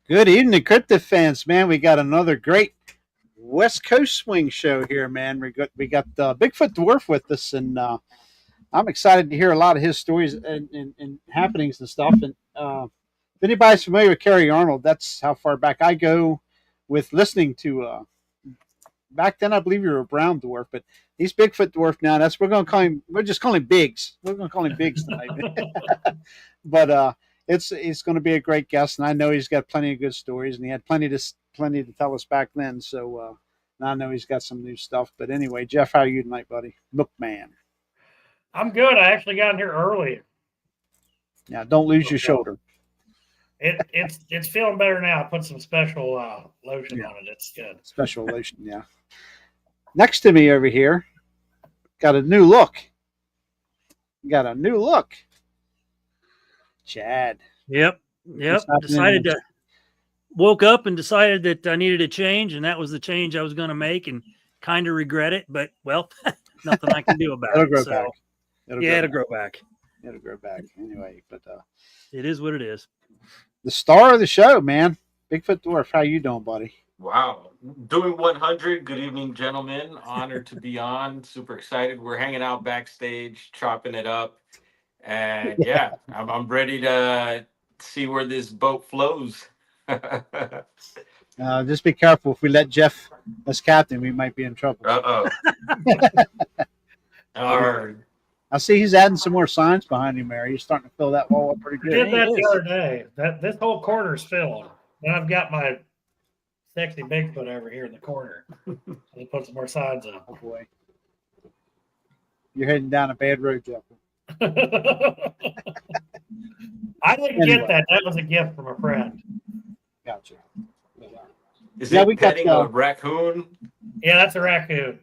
Good evening, Cryptid fans. Man, we got another great West Coast swing show here, man. We got Bigfoot Dwarf with us, and I'm excited to hear a lot of his stories and happenings and stuff. And if anybody's familiar with Kerry Arnold, that's how far back I go with listening to. Back then, I believe you were a brown dwarf, but he's Bigfoot Dwarf now. We're going to call him. We're just calling him Biggs. We're going to call him Biggs tonight. But it's going to be a great guest, and I know he's got plenty of good stories, and he had plenty to tell us back then. So now I know he's got some new stuff. But anyway, Jeff, how are you tonight, buddy? Bookman. I'm good. I actually got in here early. Yeah, don't lose your shoulder. It's feeling better now. I put some special lotion on it. It's good. Special lotion, yeah. Next to me over here, got a new look. Chad. Yep. Woke up and decided that I needed a change, and that was the change I was going to make, and kind of regret it. But well, nothing I can do about It'll it. grow back. It'll grow back. It'll grow back anyway. But it is what it is. The star of the show, man, Bigfoot Dwarf. How you doing, buddy? Wow. Doing 100. Good evening, gentlemen. Honored to be on. Super excited. We're hanging out backstage, chopping it up. And yeah, I'm ready to see where this boat flows. Just be careful. If we let Jeff as captain, we might be in trouble. Uh-oh. I see he's adding some more signs behind him there. He's starting to fill that wall up pretty good. I did that the other day. This whole corner's filled. And I've got my sexy Bigfoot over here in the corner. I put some more signs up. Oh boy. You're heading down a bad road, Jeff. I didn't get that. That was a gift from a friend. Gotcha. Is it petting a raccoon? Yeah, that's a raccoon.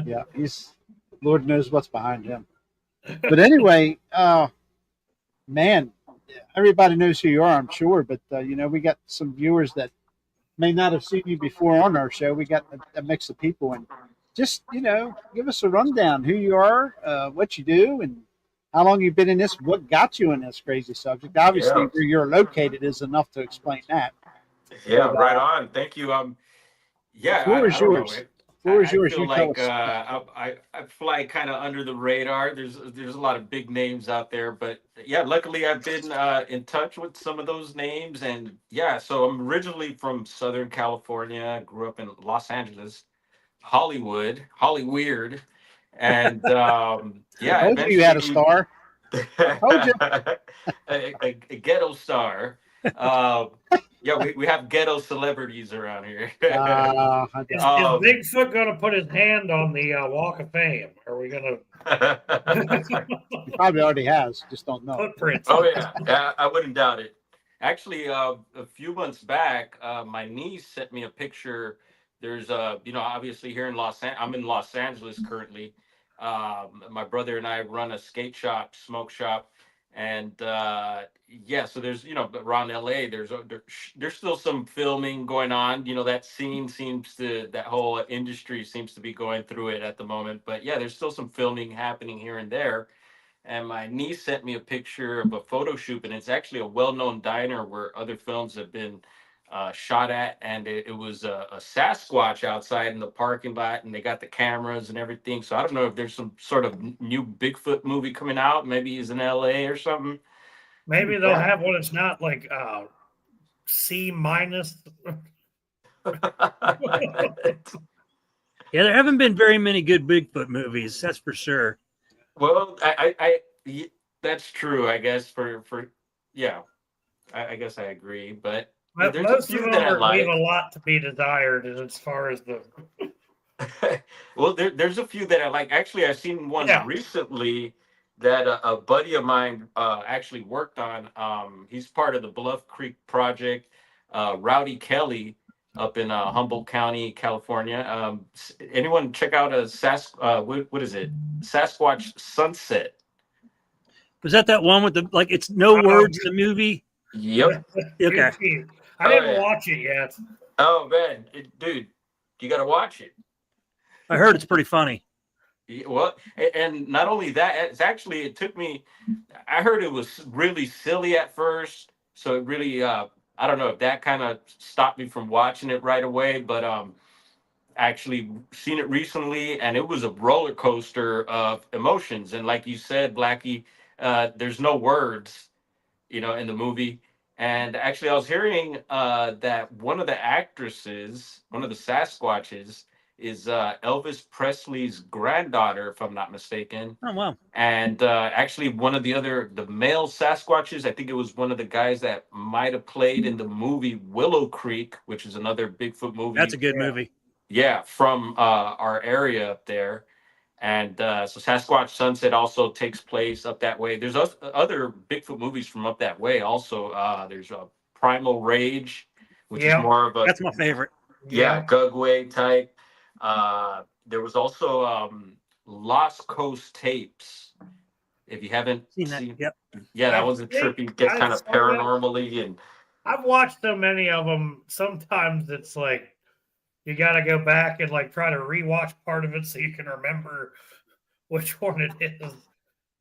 Yeah, he's Lord knows what's behind him. But anyway, man, everybody knows who you are, I'm sure. But we got some viewers that may not have seen you before on our show. We got a mix of people, and just give us a rundown who you are, what you do, and how long you've been in this. What got you in this crazy subject? Obviously, where you're located is enough to explain that. Yeah, right on. Thank you. The floor is yours. I feel like I fly kind of under the radar. There's a lot of big names out there, but yeah, luckily I've been in touch with some of those names, and yeah, so I'm originally from Southern California. Grew up in Los Angeles, Hollywood, and yeah, I told you had a star. I told you. a ghetto star. Yeah, we have ghetto celebrities around here. Is Bigfoot going to put his hand on the Walk of Fame? Are we going to? He probably already has. Just don't know. Footprints. Oh yeah, I wouldn't doubt it. Actually, a few months back, my niece sent me a picture. There's obviously here in I'm in Los Angeles currently. My brother and I run a skate shop, smoke shop. And so there's around LA there's still some filming going on. That whole industry seems to be going through it at the moment, but yeah, there's still some filming happening here and there. And my niece sent me a picture of a photo shoot, and it's actually a well-known diner where other films have been shot at, and it was a Sasquatch outside in the parking lot, and they got the cameras and everything. So I don't know if there's some sort of new Bigfoot movie coming out. Maybe he's in LA or something. Maybe they'll have one that's not like C-. Yeah, there haven't been very many good Bigfoot movies, that's for sure. Well, I that's true, I guess. I guess I agree, but most of them leave a lot to be desired as far as the. Well, there's a few that I like. Actually, I've seen one recently that a buddy of mine actually worked on. He's part of the Bluff Creek project. Rowdy Kelly up in Humboldt County, California. Anyone check out what is it? Sasquatch Sunset. Was that one with it's no words in the movie? Yep. Okay. I didn't watch it yet. Oh man, dude, you got to watch it. I heard it's pretty funny. Well, and not only that, it's actually it took me. I heard it was really silly at first, so it really I don't know if that kind of stopped me from watching it right away, but actually seen it recently, and it was a roller coaster of emotions. And like you said, Blackie, there's no words, in the movie. And actually, I was hearing that one of the actresses, one of the Sasquatches, is Elvis Presley's granddaughter, if I'm not mistaken. Oh wow, And actually, the male Sasquatches, I think it was one of the guys that might have played in the movie Willow Creek, which is another Bigfoot that's movie. a good Yeah. movie. Yeah, from our area up there. And so Sasquatch Sunset also takes place up that way. There's other Bigfoot movies from up that way. Also, there's Primal Rage, which is Yeah. more of a That's my favorite. yeah Yeah. Gugway type. There was also Lost Coast Tapes. If you haven't Seen that? seen, Yep. yeah, that I was a think trippy, gets I kind of saw that. paranormally and I've watched so many of them. Sometimes it's like you got to go back and like try to rewatch part of it so you can remember which one it is.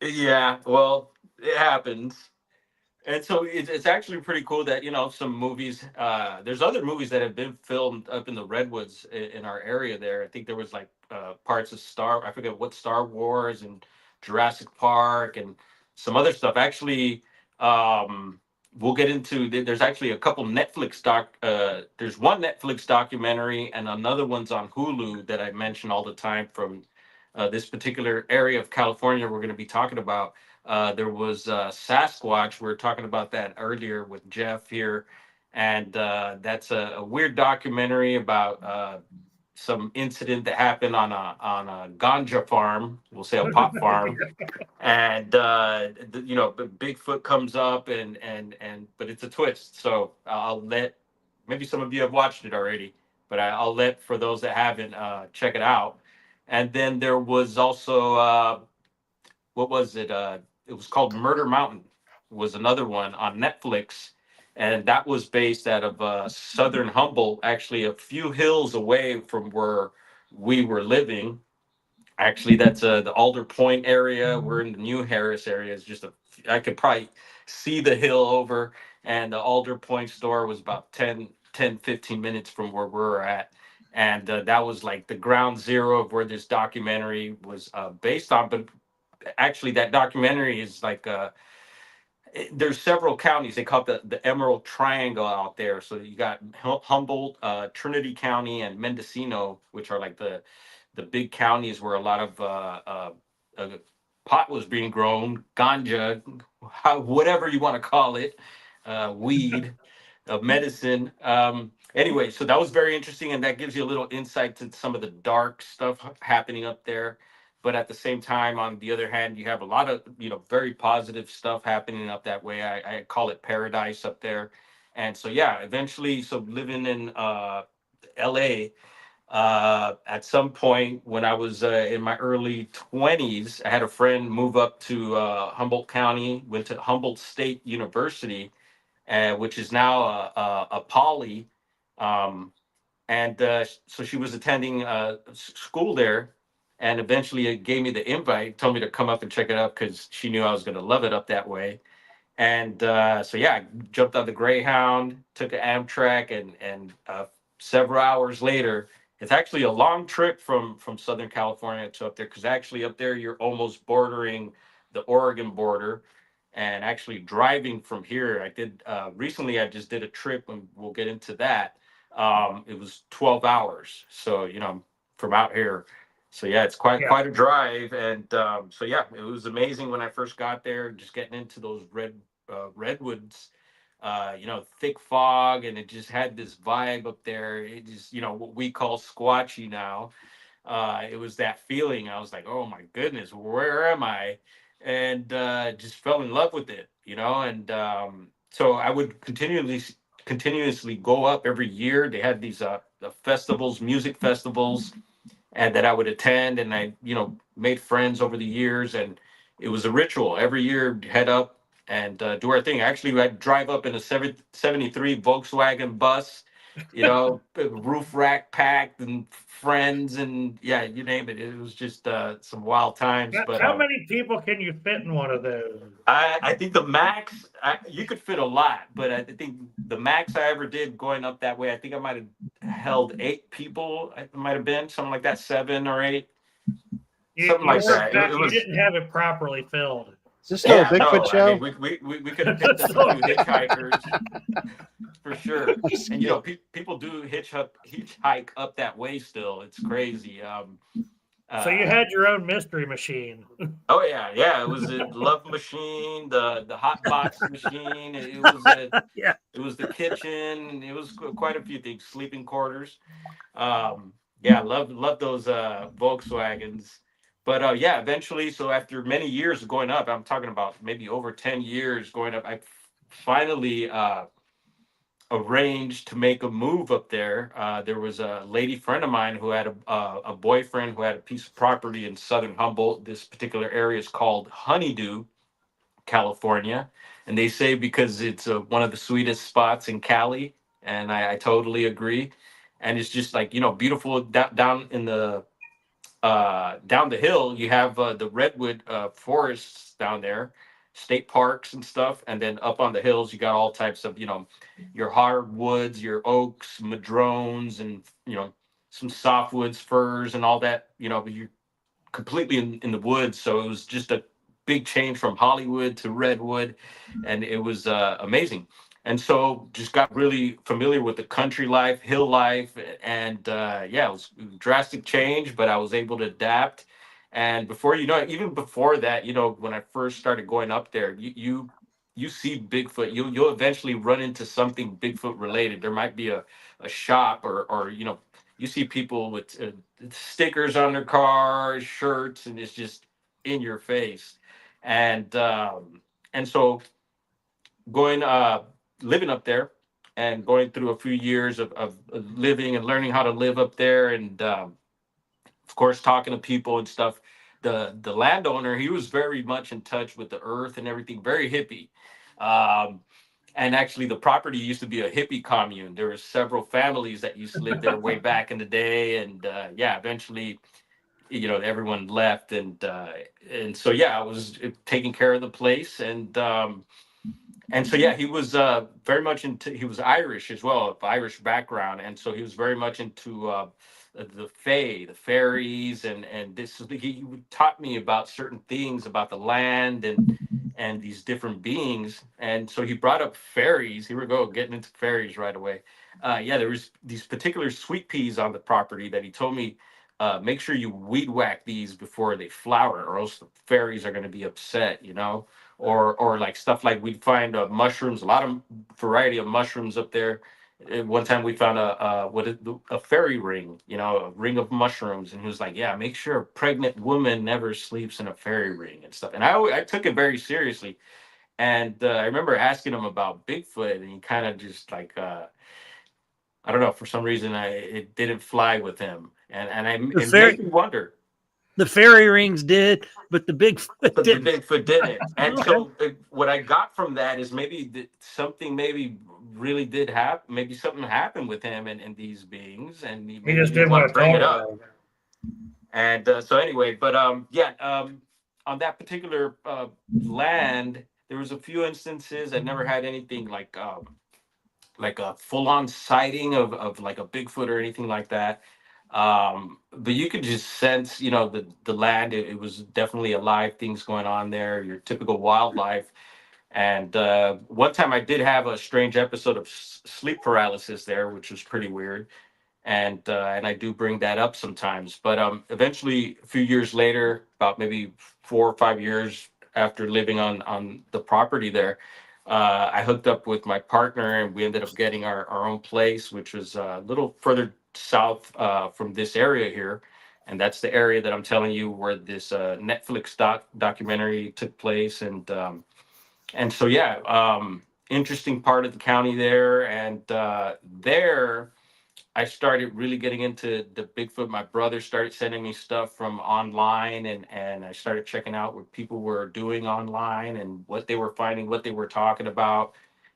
yeah. Well, it happens. And so it's actually pretty cool that some movies. There's other movies that have been filmed up in the redwoods in our area. There, I think there was like parts of I forget what Star Wars and Jurassic Park and some other stuff. Actually, we'll get into. There's actually a couple Netflix doc. There's one Netflix documentary and another one's on Hulu that I mention all the time from this particular area of California. We're going to be talking about. There was Sasquatch. We were talking about that earlier with Jeff here, and that's a weird documentary about some incident that happened on a ganja farm. We'll say a pot farm, and Bigfoot comes up, and but it's a twist. So I'll let maybe some of you have watched it already, but I'll let for those that haven't check it out. And then there was also what was it? It was called Murder Mountain. Was another one on Netflix, and that was based out of southern Humboldt, actually a few hills away from where we were living. Actually, that's the Alder Point area. We're in the New Harris area. It's just I could probably see the hill over, and the Alder Point store was about 15 minutes from where we're at. And that was like the ground zero of where this documentary was based on. But actually that documentary is like there's several counties. They call it the Emerald Triangle out there. So you got Humboldt, Trinity County, and Mendocino, which are like the big counties where a lot of pot was being grown, ganja, whatever you want to call it, weed, medicine. Anyway, so that was very interesting, and that gives you a little insight to some of the dark stuff happening up there. But at the same time, on the other hand, you have a lot of very positive stuff happening up that way. I call it paradise up there. And so yeah, eventually, so living in LA, at some point when I was in my early 20s, I had a friend move up to Humboldt County, went to Humboldt State University, which is now a poly. Um, and so she was attending school there, and eventually it gave me the invite, told me to come up and check it out because she knew I was going to love it up that way. And so yeah, I jumped on the Greyhound, took an Amtrak, and several hours later, it's actually a long trip from Southern California to up there because actually up there you're almost bordering the Oregon border. And actually driving from here, I did recently. I just did a trip, and we'll get into that. It was 12 hours, so from out here. So yeah, it's quite Yeah. quite a drive, and so yeah, it was amazing when I first got there, just getting into those redwoods, thick fog, and it just had this vibe up there. It just, what we call squatchy now. It was that feeling. I was like, oh my goodness, where am I? And just fell in love with it, And so I would continuously go up every year. They had these festivals, music festivals, and that I would attend, and I made friends over the years, and it was a ritual every year. Head up and do our thing. Actually, I'd drive up in a 73 Volkswagen bus, roof rack packed and friends and yeah, you name it. It was just some wild times. But How many people can you fit in one of those? I think the max you could fit a lot, but I think the max I ever did going up that way, I think I might have held 8 people. It might have been something like that, 7 or 8, something You like weren't that. It you was didn't have it properly filled. Is this still a yeah, Bigfoot no, I mean show? we could have picked up a few hitchhikers for sure. And people do hitchhike up that way still. It's crazy. So you Uh, had your own mystery machine. oh yeah. It was a love machine, the hot box machine. It was a Yeah. it was the kitchen. It was quite a few things. Sleeping quarters. Yeah, love those Volkswagens. But yeah, eventually, so after many years of going up, I'm talking about maybe over 10 years going up. I finally arranged to make a move up there. There was a lady friend of mine who had a boyfriend who had a piece of property in southern Humboldt. This particular area is called Honeydew, California, and they say because it's one of the sweetest spots in Cali, and I totally agree. And it's just like beautiful down in the down the hill. You have the redwood forests down there, state parks and stuff, and then up on the hills you got all types of your hardwoods, your oaks, madrones, and some softwoods, firs, and all that. But you're completely in the woods, so it was just a big change from Hollywood to redwood, and it was amazing. And so just got really familiar with the country life, hill life, and yeah, it was a drastic change, but I was able to adapt. And before you know it, even before that, when I first started going up there, you see Bigfoot. You'll eventually run into something Bigfoot related. There might be a shop, or you see people with stickers on their cars, shirts, and it's just in your face. And so going living up there and going through a few years of living and learning how to live up there, and of course talking to people and stuff. The landowner, he was very much in touch with the earth and everything, very hippie. um, and actually the property used to be a hippie commune. There were several families that used to live there way back in the day, and yeah, eventually everyone left, and so yeah, I was taking care of the place, and so yeah, he was very much into. He was Irish as well, of Irish background, and so he was very much into the fae, the fairies, and this. He taught me about certain things about the land and these different beings, and so he brought up fairies. Here we go, getting into fairies right away. Yeah, there was these particular sweet peas on the property that he told me. Make sure you weed whack these before they flower, or else the fairies are going to be upset. Or like stuff like we'd find mushrooms, a lot of variety of mushrooms up there. One time we found a fairy ring, a ring of mushrooms, and he was like, "Yeah, make sure a pregnant woman never sleeps in a fairy ring and stuff." And I took it very seriously. And I remember asking him about Bigfoot, and he kind of just like I don't know, for some reason it didn't fly with him, The it fairy made me wonder. the fairy rings did, but the Bigfoot But the didn't. Bigfoot didn't. And Okay. so what I got from that is maybe something maybe really did happen. Maybe something happened with him and these beings, and He maybe he just didn't didn't want want to to bring talk it up. about it. And so anyway, but yeah, on that particular land, there was a few instances. I never had anything like a full on sighting of like a Bigfoot or anything like that. But you could just sense, the land. It was definitely alive, things going on there. Your typical wildlife. And one time I did have a strange episode of sleep paralysis there, which was pretty weird. And I do bring that up sometimes. But eventually, a few years later, about maybe 4 or 5 years after living on the property there, I hooked up with my partner, and we ended up getting our own place, which was a little further south from this area here. And that's the area that I'm telling you where this Netflix documentary took place. And so yeah, interesting part of the county there. And there I started really getting into the Bigfoot. My brother started sending me stuff from online, and I started checking out what people were doing online and what they were finding, what they were talking about.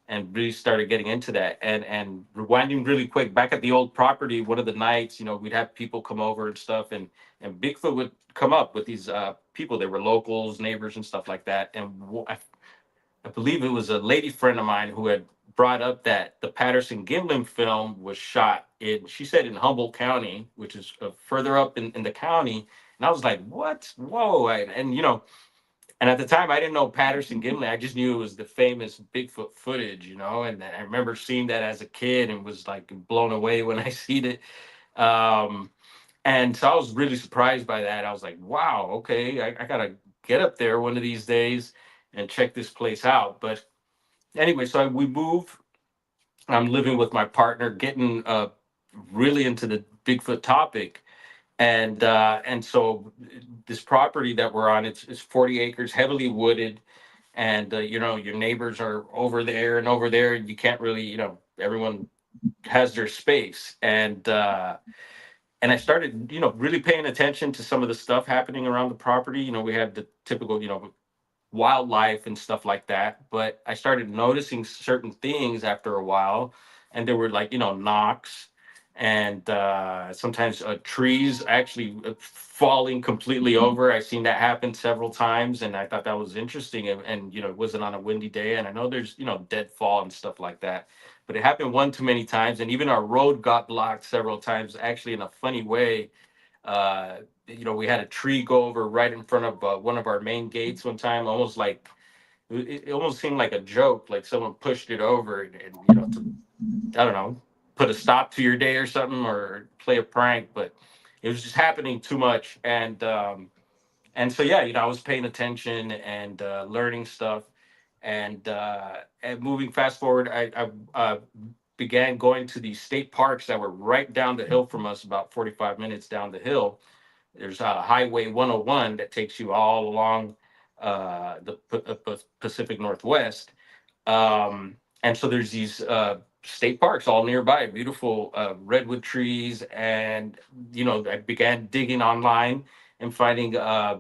and really started getting into that. And rewinding really quick, back at the old property, one of the nights, we'd have people come over and stuff, and Bigfoot would come up with these people. They were locals, neighbors, and stuff like that. And I believe it was a lady friend of mine who had brought up that the Patterson Gimlin film was shot in, she said, in Humboldt County, which is further up in the county. And I was like, what? Whoa. And at the time, I didn't know Patterson Gimlin. I just knew it was the famous Bigfoot footage, And I remember seeing that as a kid and was like blown away when I seen it. Um, and so I was really surprised by that. I was like, wow, okay, I got to get up there one of these days and check this place out. But anyway, so we move. I'm living with my partner, getting really into the Bigfoot topic. And so this property that we're on, it's 40 acres, heavily wooded, and your neighbors are over there and over there, and you can't really, everyone has their space. And I started, really paying attention to some of the stuff happening around the property. We had the typical, wildlife and stuff like that. But I started noticing certain things after a while, and there were like, knocks, and sometimes trees actually falling completely over. I've seen that happen several times, and I thought that was interesting. And it wasn't on a windy day, and I know there's deadfall and stuff like that, but it happened one too many times, and even our road got blocked several times, actually in a funny way. uh, we had a tree go over right in front of one of our main gates one time, almost like it almost seemed like a joke, like someone pushed it over, and to, I don't know, put a stop to your day or something, or play a prank. But it was just happening too much. And so yeah, I was paying attention and learning stuff, and moving fast forward, I began going to these state parks that were right down the hill from us, about 45 minutes down the hill. There's Highway 101 that takes you all along the Pacific Northwest. And so there's these state parks all nearby, beautiful redwood trees. And, I began digging online and finding a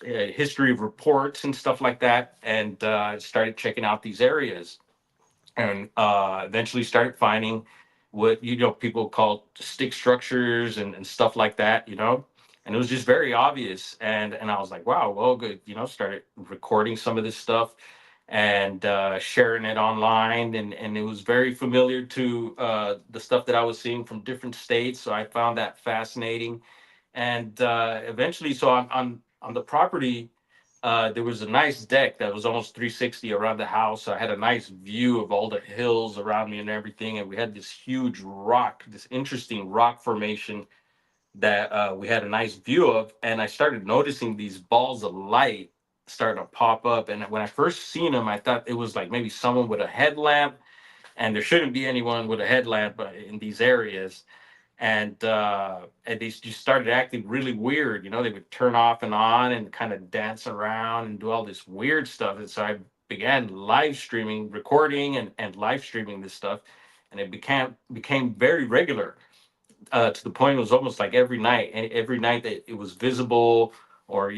history of reports and stuff like that. And started checking out these areas, and eventually started finding what people call stick structures and stuff like that. And it was just very obvious. And I was like, wow, well, good. Started recording some of this stuff and sharing it online, and it was very familiar to the stuff that I was seeing from different states, so I found that fascinating. And eventually, so on the property, there was a nice deck that was almost 360 around the house. So I had a nice view of all the hills around me and everything. And we had this huge rock, this interesting rock formation that we had a nice view of. And I started noticing these balls of light starting to pop up. And when I first seen them, I thought it was like maybe someone with a headlamp. And there shouldn't be anyone with a headlamp in these areas. And they just started acting really weird. They would turn off and on and kind of dance around and do all this weird stuff. And so I began live streaming, recording and live streaming this stuff, and it became very regular, to the point it was almost like every night that it was visible, or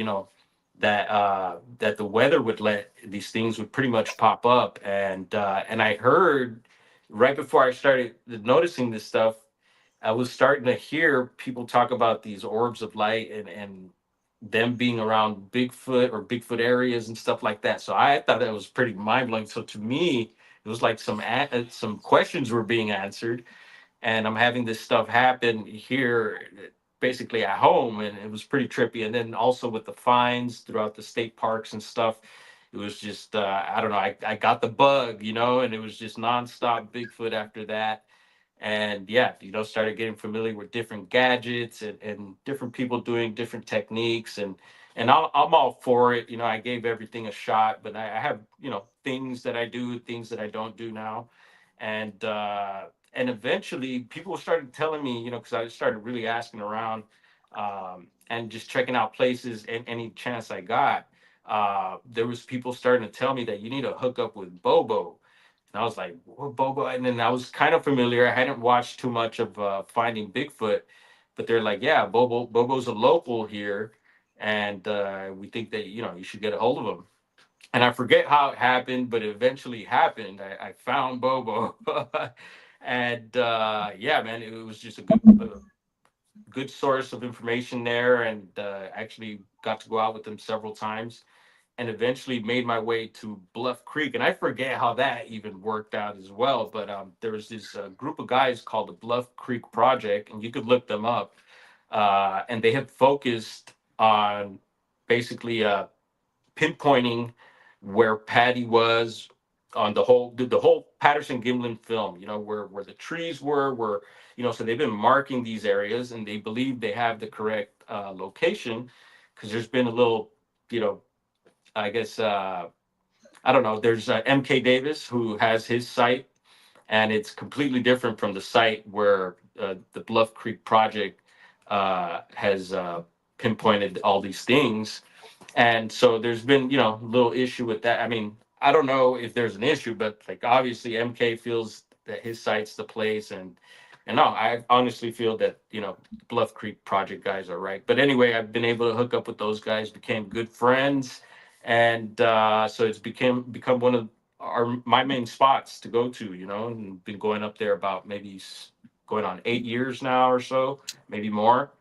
that the weather would let these things would pretty much pop up. And I heard right before I started noticing this stuff, I was starting to hear people talk about these orbs of light, and them being around Bigfoot or Bigfoot areas and stuff like that. So I thought that was pretty mind blowing. So to me, it was like some questions were being answered, and I'm having this stuff happen here, basically at home, and it was pretty trippy. And then also with the fines throughout the state parks and stuff, it was just I don't know. I got the bug, and it was just nonstop Bigfoot after that. And yeah, started getting familiar with different gadgets, and different people doing different techniques. And I'm all for it. I gave everything a shot, but I have things that I do, things that I don't do now. And eventually people started telling me, because I started really asking around, and just checking out places and any chance I got. There was people starting to tell me that you need to hook up with Bobo. And I was like, what, Bobo? And then I was kind of familiar. I hadn't watched too much of Finding Bigfoot, but they're like, yeah, Bobo's a local here, and we think that you should get a hold of him. and I forget how it happened, but it eventually happened. I found Bobo, and yeah, man, it was just a good source of information there, and actually got to go out with him several times, and eventually made my way to Bluff Creek. And I forget how that even worked out as well. But there was this group of guys called the Bluff Creek Project, and you could look them up. And they have focused on basically pinpointing where Patty was on the whole Patterson Gimlin film. You know, where the trees were, you know. So they've been marking these areas, and they believe they have the correct location, because there's been a little, you know, I guess I don't know. There's MK Davis, who has his site, and it's completely different from the site where the Bluff Creek Project has pinpointed all these things. And so there's been, you know, a little issue with that. I mean, I don't know if there's an issue, but like obviously MK feels that his site's the place, and no, I honestly feel that, you know, Bluff Creek Project guys are right. But anyway, I've been able to hook up with those guys, became good friends, and so it's become one of my main spots to go to, you know, and been going up there about maybe going on 8 years now or so, maybe more.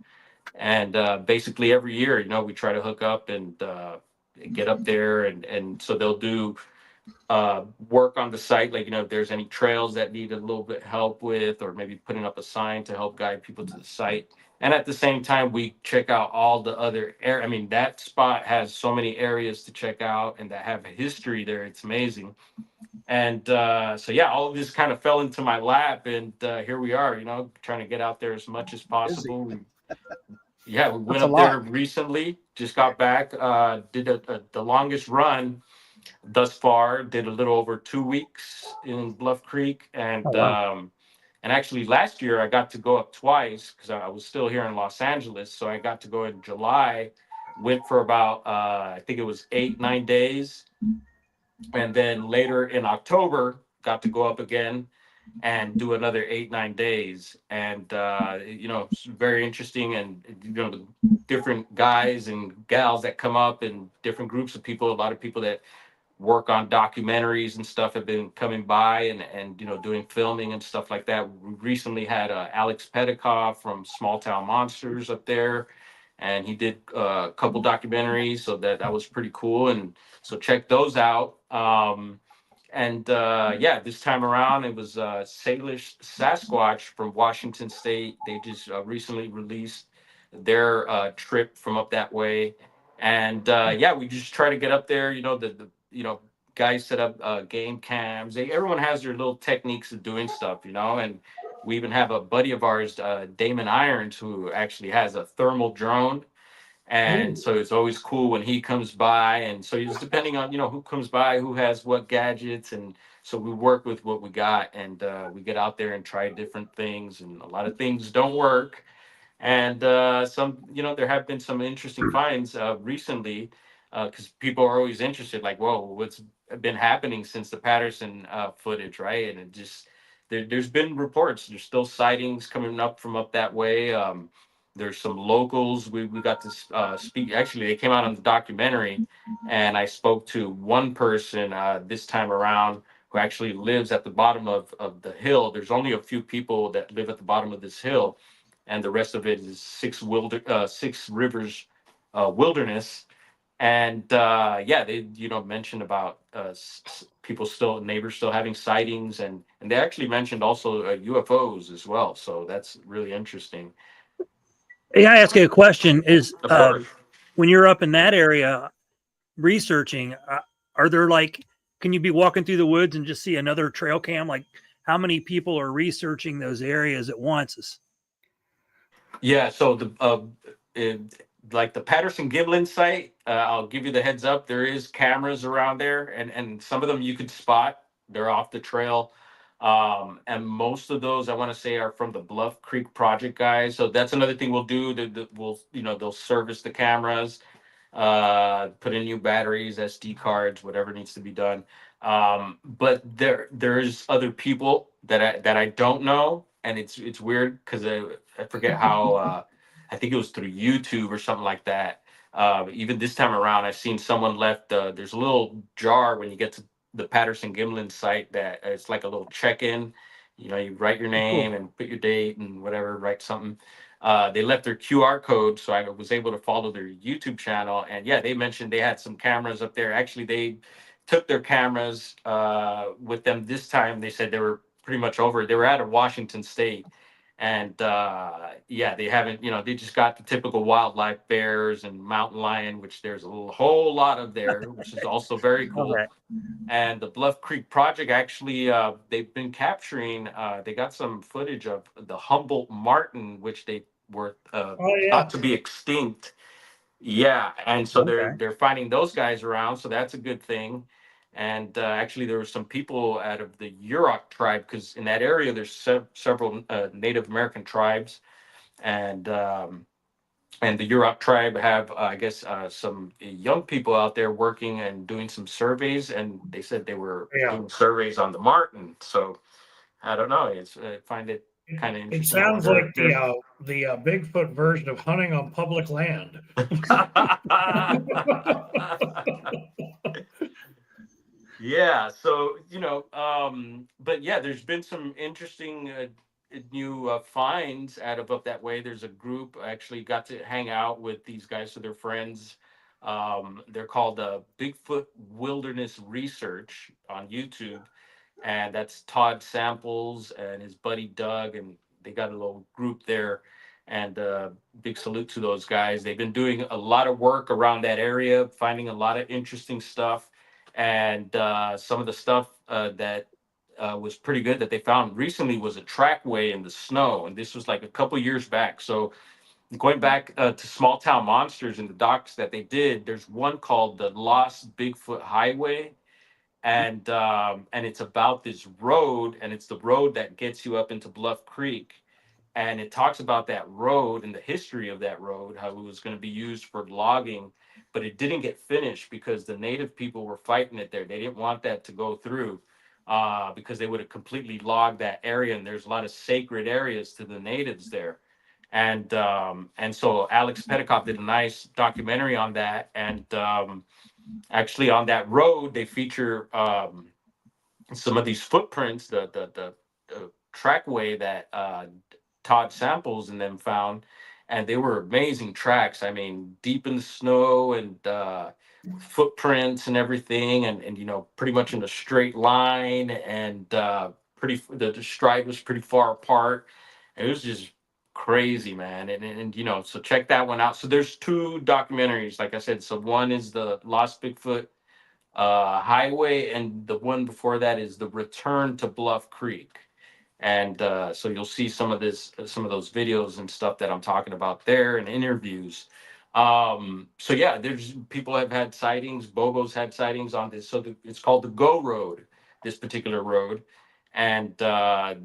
And basically every year, you know, we try to hook up and get up there, and so they'll do work on the site, like, you know, if there's any trails that need a little bit help with, or maybe putting up a sign to help guide people to the site. And at the same time, we check out all the other I mean, that spot has so many areas to check out and that have a history there. It's amazing. And so yeah, all of this kind of fell into my lap, and here we are, you know, trying to get out there as much as Busy. possible. Yeah, we That's went a up there lot. recently, just got back, did the longest run thus far, did a little over 2 weeks in Bluff Creek. Oh, And wow. and actually last year I got to go up twice, because I was still here in Los Angeles. So I got to go in July, went for about I think it was 8 9 days, and then later in October got to go up again and do another 8 9 days. And you know, it's very interesting. And you know, the different guys and gals that come up, and different groups of people, a lot of people that work on documentaries and stuff have been coming by, and you know, doing filming and stuff like that. We recently had Alex Petikoff from Small Town Monsters up there, and he did a couple documentaries, so that was pretty cool. And so check those out. And yeah, this time around it was Salish Sasquatch from Washington State. They just recently released their trip from up that way. And yeah, we just try to get up there. You know, the you know, guys set up game cams. Everyone has their little techniques of doing stuff, you know. And we even have a buddy of ours, Damon Irons, who actually has a thermal drone. And so it's always cool when he comes by. And so it's depending on, you know, who comes by, who has what gadgets. And so we work with what we got, and we get out there and try different things, and a lot of things don't work. And some, you know, there have been some interesting finds recently, because people are always interested, like, whoa, what's been happening since the Patterson footage, right? And it just, there's been reports, there's still sightings coming up from up that way. There's some locals. We got to speak. Actually, they came out on the documentary, and I spoke to one person this time around, who actually lives at the bottom of the hill. There's only a few people that live at the bottom of this hill, and the rest of it is Six Rivers wilderness. And yeah, they, you know, mentioned about people still, neighbors still having sightings, and they actually mentioned also UFOs as well. So that's really interesting. Hey, I ask you a question: Is Of course. when you're up in that area researching, are there like, can you be walking through the woods and just see another trail cam? Like, how many people are researching those areas at once? Yeah, so like the Patterson Giblin site, I'll give you the heads up. There is cameras around there, and some of them you could spot. They're off the trail, and most of those I want to say are from the Bluff Creek Project guys. So that's another thing we'll do. We'll, you know, they'll service the cameras, put in new batteries, SD cards, whatever needs to be done. But there's other people that I don't know, and it's weird because I forget how I think it was through YouTube or something like that. Even this time around, I've seen someone left. There's a little jar when you get to the Patterson Gimlin site that it's like a little check-in. You know, you write your name and put your date and whatever, write something. They left their QR code, so I was able to follow their YouTube channel. And yeah, they mentioned they had some cameras up there. Actually, they took their cameras with them this time. They said they were pretty much over. They were out of Washington State. And yeah, they haven't, they just got the typical wildlife, bears and mountain lion, which there's a whole lot of there, which is also very cool. Okay. And the Bluff Creek project, actually, they've been capturing, they got some footage of the Humboldt martin, which they were thought to be extinct. Yeah, and so Okay. they're finding those guys around, so that's a good thing. And actually, there were some people out of the Yurok tribe, because in that area there's several Native American tribes, and the Yurok tribe have, I guess, some young people out there working and doing some surveys, and they said they were doing surveys on the marten. So I don't know. I find it kind of It interesting. sounds like the Bigfoot version of hunting on public land. Yeah, so but yeah, there's been some interesting new finds out of up that way. There's a group I actually got to hang out with these guys, so they're friends. They're called Bigfoot Wilderness Research on YouTube, and that's Todd Samples and his buddy Doug, and they got a little group there. And big salute to those guys. They've been doing a lot of work around that area, finding a lot of interesting stuff. And some of the stuff that was pretty good that they found recently was a trackway in the snow. And this was like a couple years back. So going back to Small Town Monsters and the docs that they did, there's one called the Lost Bigfoot Highway. And it's about this road, and it's the road that gets you up into Bluff Creek. And it talks about that road and the history of that road, how it was going to be used for logging, but it didn't get finished because the native people were fighting it there. They didn't want that to go through because they would have completely logged that area, and there's a lot of sacred areas to the natives there. And so Alex Petticoff did a nice documentary on that. And actually on that road, they feature some of these footprints, the trackway that Todd Samples and them found, and they were amazing tracks. I mean, deep in the snow and footprints and everything, and pretty much in a straight line, and the stride was pretty far apart. It was just crazy, man. And so check that one out. So there's two documentaries, like I said. So one is the Lost Bigfoot Highway, and the one before that is the Return to Bluff Creek. And so you'll see some of those videos and stuff that I'm talking about there, and interviews. So yeah, there's people have had sightings. Bobo's had sightings on this. So it's called the Go Road, this particular road. And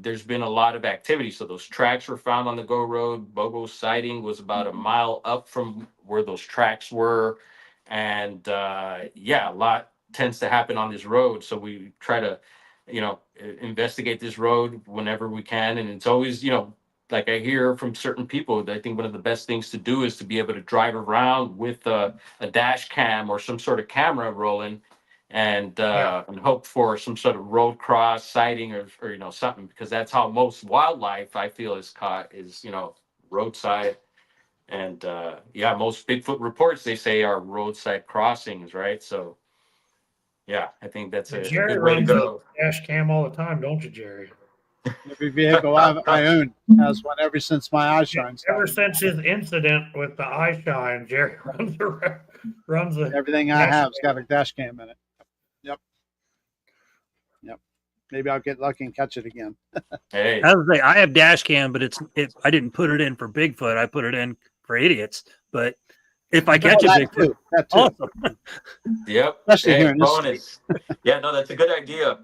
there's been a lot of activity. So those tracks were found on the Go Road. Bobo's sighting was about a mile up from where those tracks were. And yeah, a lot tends to happen on this road. So we try to, investigate this road whenever we can. And it's always, like I hear from certain people, I think one of the best things to do is to be able to drive around with a dash cam or some sort of camera rolling, and hope for some sort of road cross sighting or something, because that's how most wildlife I feel is caught, is roadside. And yeah, most Bigfoot reports, they say, are roadside crossings, right? So yeah, I think that's a Jerry good way to runs go. a dash cam all the time, don't you, Jerry? Every vehicle I own has one ever since my eyeshine Ever started. since his incident with the eye shine, Jerry runs a Everything I have's got a dash cam in it. Yep. Maybe I'll get lucky and catch it again. Hey, I was like, I have dash cam, but I didn't put it in for Bigfoot. I put it in for idiots. But if I catch a Bigfoot, that too. awesome. yep. Especially Hey, here in this bonus. Yeah, no, that's a good idea.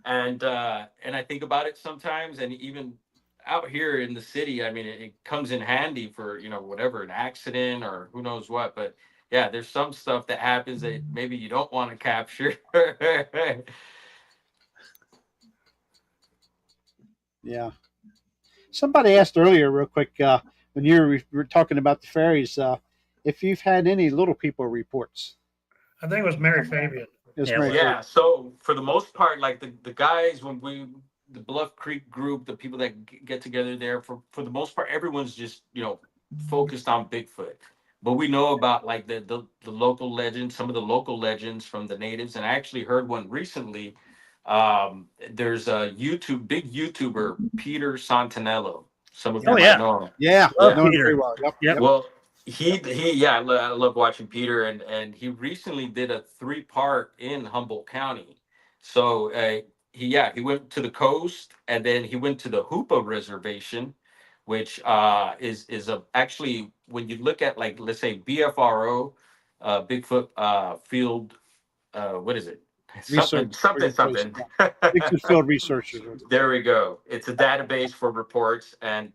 And I think about it sometimes, and even out here in the city, I mean, it comes in handy for whatever, an accident or who knows what. But yeah, there's some stuff that happens that maybe you don't want to capture. Yeah. Somebody asked earlier, real quick, when you were talking about the fairies, if you've had any little people reports. I think it was Mary Fabian. It's Yeah, Mary well, Yeah, so for the most part, like the guys, the Bluff Creek group, the people that get together there, for the most part, everyone's just, focused on Bigfoot. But we know about like the local legends, some of the local legends from the natives, and I actually heard one recently. There's a big YouTuber, Peter Santinello. Some of you Oh, might yeah. know him. Yeah, Love Yeah. know him Peter. very well. Yep, Yep. yep. Well, yeah, I love watching Peter, and he recently did a 3-part in Humboldt County. So he went to the coast, and then he went to the Hoopa Reservation, which is actually, when you look at, like, let's say BFRO, Bigfoot Field, what is it? Research. Something. Bigfoot field researchers. There we go. It's a database for reports, and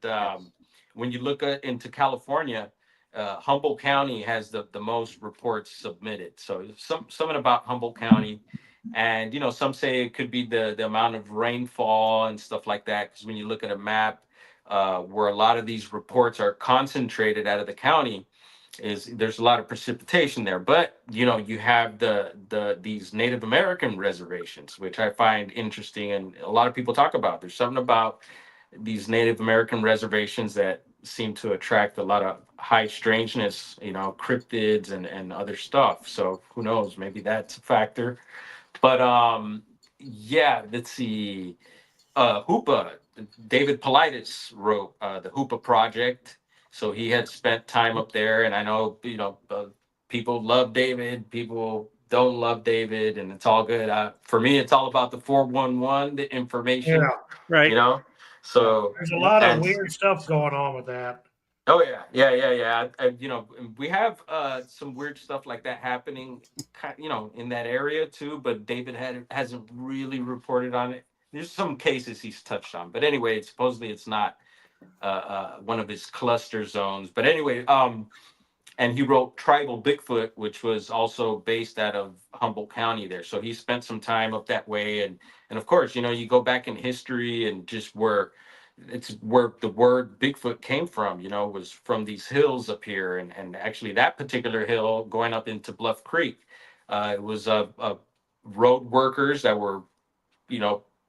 when you look into California, Humboldt County has the most reports submitted. So something about Humboldt County, and some say it could be the amount of rainfall and stuff like that. Because when you look at a map, where a lot of these reports are concentrated out of the county, there's a lot of precipitation there. But you have these Native American reservations, which I find interesting, and a lot of people talk about. There's something about these Native American reservations that seem to attract a lot of high strangeness, cryptids and other stuff. So who knows? Maybe that's a factor. But yeah, let's see. Hoopa, David Politis wrote the Hoopa Project. So he had spent time up there, and I know people love David, people don't love David, and it's all good. For me, it's all about the 411, the information, Yeah. Right. you know. So There's a lot of and weird stuff going on with that. oh yeah. We have some weird stuff like that happening, in that area too. But David hasn't really reported on it. There's some cases he's touched on, but anyway, supposedly it's not one of his cluster zones. But anyway, and he wrote Tribal Bigfoot, which was also based out of Humboldt County there. So he spent some time up that way, and of course, you go back in history and just where the word Bigfoot came from, was from these hills up here, and actually that particular hill going up into Bluff Creek, it was road workers that were,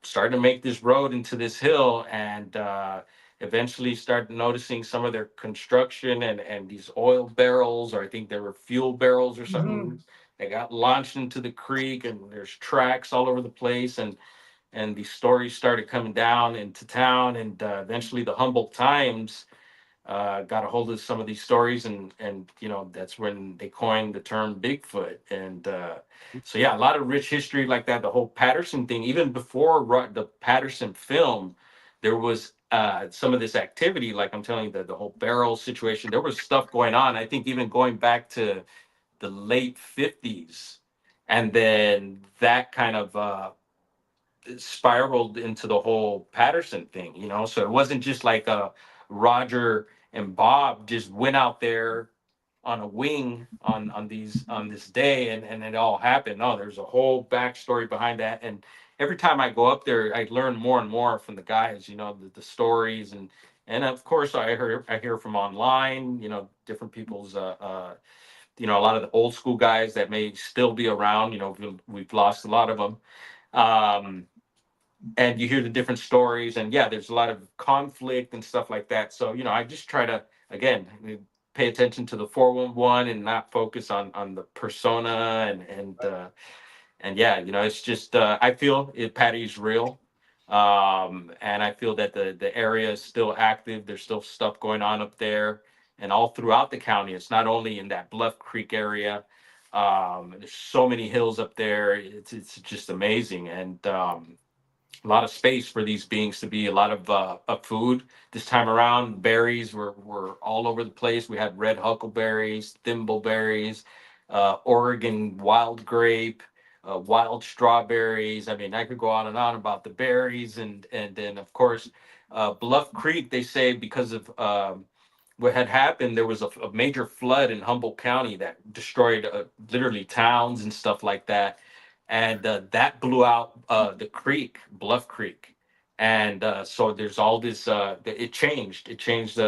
starting to make this road into this hill, and eventually started noticing some of their construction and these oil barrels, or I think they were fuel barrels or something. They got launched into the creek, and there's tracks all over the place, and these stories started coming down into town, and eventually the Humboldt Times got a hold of some of these stories, and that's when they coined the term Bigfoot. And so yeah, a lot of rich history like that. The whole Patterson thing, even before the Patterson film, there was some of this activity, like I'm telling you, the whole barrel situation. There was stuff going on, I think, even going back to the late 50s, and then that kind of spiraled into the whole Patterson thing, So it wasn't just like Roger and Bob just went out there on a wing on this day, and it all happened. No, there's a whole backstory behind that. And every time I go up there, I learn more and more from the guys, the stories, and of course I hear from online, different people's a lot of the old school guys that may still be around, we've lost a lot of them. And you hear the different stories, and yeah, there's a lot of conflict and stuff like that. So I just try to, again, pay attention to the 411 and not focus on the persona, and yeah, it's just I feel Patty's real. And I feel that the area is still active. There's still stuff going on up there, and all throughout the county. It's not only in that Bluff Creek area. There's so many hills up there. It's just amazing. And a lot of space for these beings to be, a lot of food. This time around, berries were all over the place. We had red huckleberries, thimbleberries, Oregon wild grape, wild strawberries. I mean, I could go on and on about the berries, and then of course, Bluff Creek. They say because of what had happened, there was a major flood in Humboldt County that destroyed literally towns and stuff like that, and that blew out the creek, Bluff Creek, and so there's all this. It changed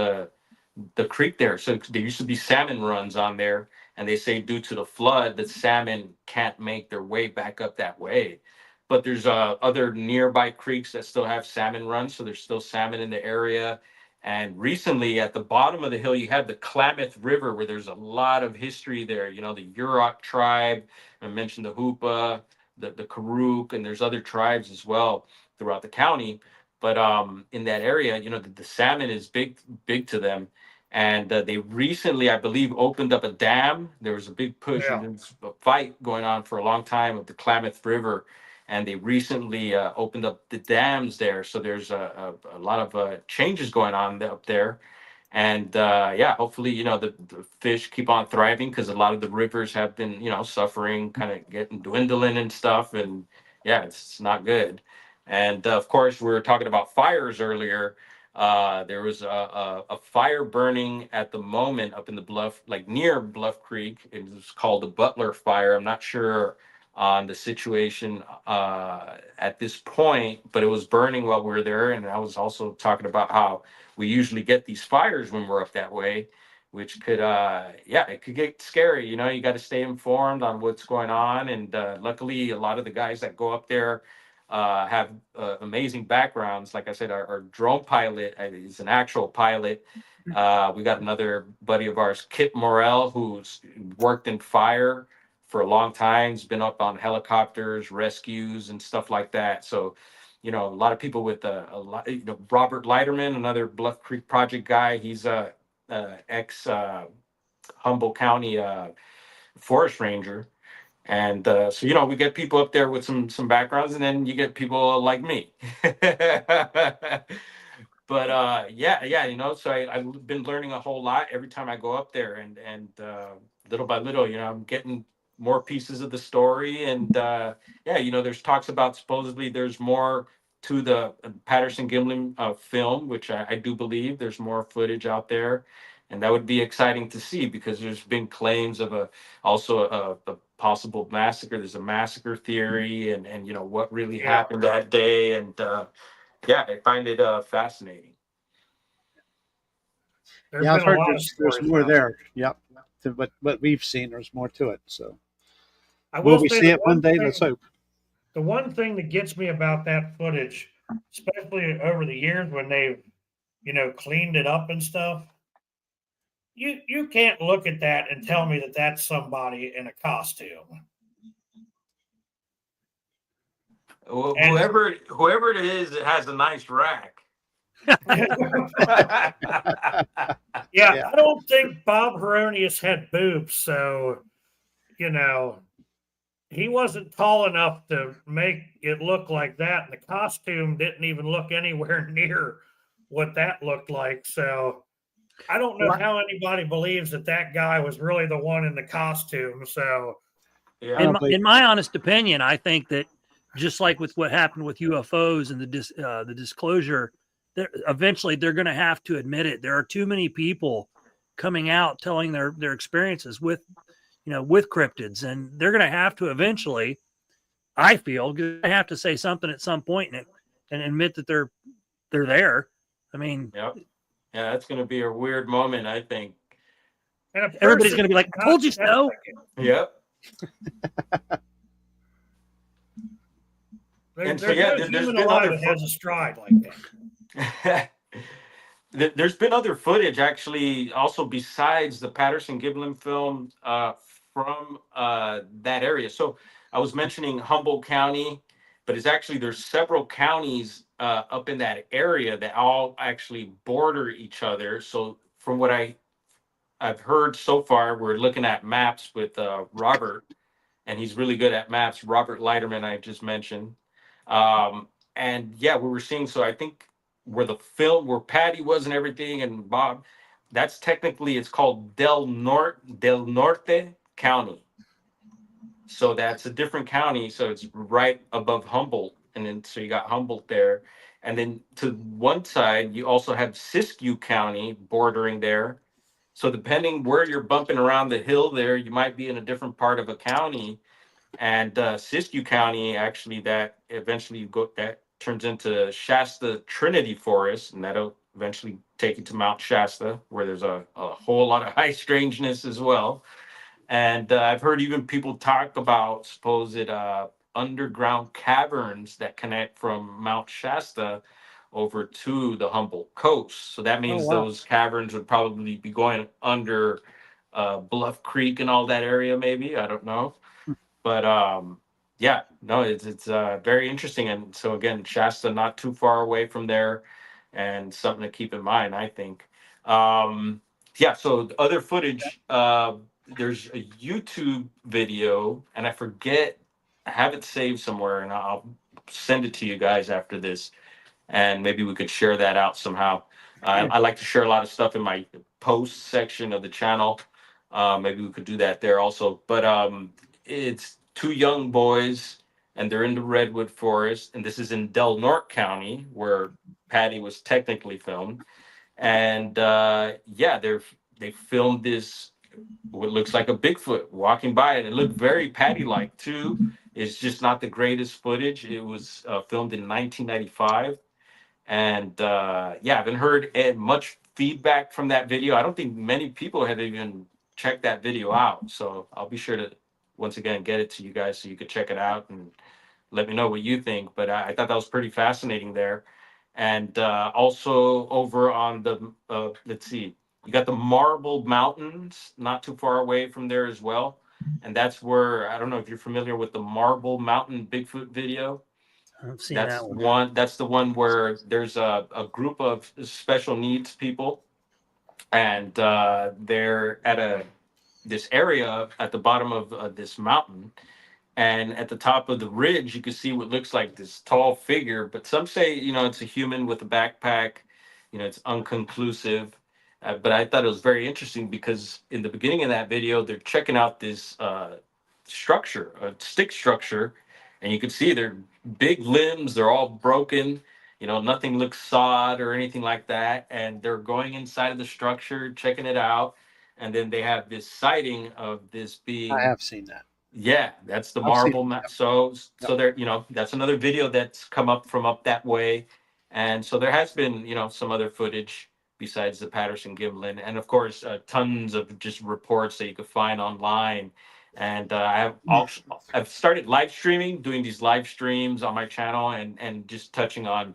the creek there. So there used to be salmon runs on there, and they say due to the flood, the salmon can't make their way back up that way. But there's other nearby creeks that still have salmon runs, so there's still salmon in the area. And recently, at the bottom of the hill, you have the Klamath River, where there's a lot of history there. You know, the Yurok tribe. I mentioned the Hoopa, the Karuk, and there's other tribes as well throughout the county. But in that area, you know, the salmon is big to them. And they recently, I believe, opened up a dam. There was a big push Yeah. and a fight going on for a long time with the Klamath River, and they recently opened up the dams there. So there's a lot of changes going on up there. And yeah, hopefully, you know, the fish keep on thriving, because a lot of the rivers have been, you know, suffering, kind of getting dwindling and stuff. And yeah, it's not good. And of course, we were talking about fires earlier. There was a fire burning at the moment up in the Bluff, like near Bluff Creek. It was called the Butler Fire. I'm not sure on the situation at this point, but it was burning while we were there. And I was also talking about how we usually get these fires when we're up that way, which could, yeah, it could get scary. You know, you got to stay informed on what's going on. And luckily, a lot of the guys that go up there have amazing backgrounds. Like I said, our drone pilot is an actual pilot. We got another buddy of ours, Kip Morrell, who's worked in fire for a long time. He's been up on helicopters, rescues, and stuff like that. So, you know, a lot of people with a lot, you know, Robert Leiterman, another Bluff Creek Project guy. He's a ex Humboldt County forest ranger. And so, you know, we get people up there with some backgrounds, and then you get people like me. But yeah, you know, so I've been learning a whole lot every time I go up there, and little by little, you know, I'm getting more pieces of the story. And yeah, you know, there's talks about supposedly there's more to the Patterson Gimlin film, which I do believe there's more footage out there, and that would be exciting to see, because there's been claims of a possible massacre. There's a massacre theory, and you know what really Yeah. happened that day. And yeah, I find it fascinating. There's Yeah, I've been a heard lot of there's stories more about there. Yep. To what we've seen, there's more to it. So I will will we say see the it one one day? thing Let's hope. the one thing that gets me about that footage, especially over the years when they've, you know, cleaned it up and stuff, you can't look at that and tell me that that's somebody in a costume. And Whoever it is, it has a nice rack. yeah, Yeah. I don't think Bob Heronius had boobs, so you know he wasn't tall enough to make it look like that. And the costume didn't even look anywhere near what that looked like. So I don't know Well, how anybody believes that that guy was really the one in the costume. So I Yeah. don't believe. In my honest opinion, I think that just like with what happened with UFOs and the disclosure, eventually they're going to have to admit it. There are too many people coming out telling their experiences with, you know, with cryptids, and they're going to have to eventually, I feel, going to have to say something at some point and admit that they're there. I mean, Yep. Yeah, that's going to be a weird moment, I think. and a everybody's person going to be like, not "Told you so." Yep. There's And so, yeah, no there's human been alive other that has a stride like that. there's been other footage, actually, also besides the Patterson Giblin film, from that area. So I was mentioning Humboldt County, but it's actually, there's several counties up in that area that all actually border each other. So from what I've heard so far, we're looking at maps with Robert, and he's really good at maps. Robert Leiterman, I just mentioned. And yeah, we were seeing. So I think where Patty was and everything, and Bob, that's technically, it's called Del Norte County. So that's a different county. So it's right above Humboldt, and then so you got Humboldt there, and then to one side you also have Siskiyou County bordering there. So depending where you're bumping around the hill there, you might be in a different part of a county. And Siskiyou County, actually, that eventually that turns into Shasta Trinity Forest, and that'll eventually take you to Mount Shasta, where there's a whole lot of high strangeness as well. And I've heard even people talk about supposed underground caverns that connect from Mount Shasta over to the Humboldt coast. So that Oh, means wow. those caverns would probably be going under Bluff Creek and all that area, maybe. I don't know. But yeah, no, it's very interesting. And so again, Shasta not too far away from there, and something to keep in mind, I think. Yeah, so the other footage, there's a YouTube video, and I forget, I have it saved somewhere, and I'll send it to you guys after this, and maybe we could share that out somehow. I like to share a lot of stuff in my post section of the channel. Maybe we could do that there also. But it's two young boys, and they're in the redwood forest, and this is in Del Norte County, where Patty was technically filmed. And yeah, they filmed this what looks like a Bigfoot walking by, and it looked very Patty-like too. It's just not the greatest footage. It was filmed in 1995, and yeah, I haven't heard much feedback from that video. I don't think many people have even checked that video out. So I'll be sure to once again get it to you guys so you could check it out and let me know what you think. But I thought that was pretty fascinating there. And also over on the let's see, you got the Marble Mountains not too far away from there as well. And that's where, I don't know if you're familiar with the Marble Mountain Bigfoot video. I've seen That's that one. one. That's the one where there's a group of special needs people, and they're at this area at the bottom of this mountain, and at the top of the ridge, you can see what looks like this tall figure. But some say, it's a human with a backpack. It's unconclusive. But I thought it was very interesting because in the beginning of that video, they're checking out this structure, a stick structure, and you can see they're big limbs. They're all broken. Nothing looks sawed or anything like that. And they're going inside of the structure, checking it out. And then they have this sighting of this I being, have seen that. yeah, that's the I've seen. marble map. Yep, So yep. there, that's another video that's come up from up that way. And so there has been, some other footage besides the Patterson Gimlin, and of course, tons of just reports that you could find online. And I've started live streaming, doing these live streams on my channel, and just touching on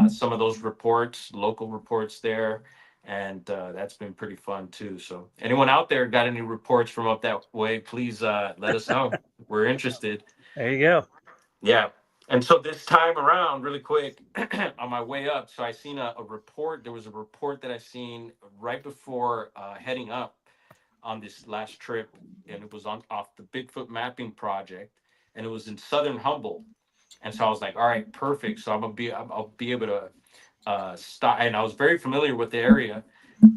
some of those reports, local reports there. And that's been pretty fun too. So anyone out there got any reports from up that way, please let us know. We're interested. There you go. Yeah. And so this time around, really quick, on my way up, so I seen a report. There was a report that I seen right before heading up on this last trip, and it was on off the Bigfoot mapping project, and it was in southern Humboldt. And so I was like, all right, perfect. So I'll be able to stop. And I was very familiar with the area.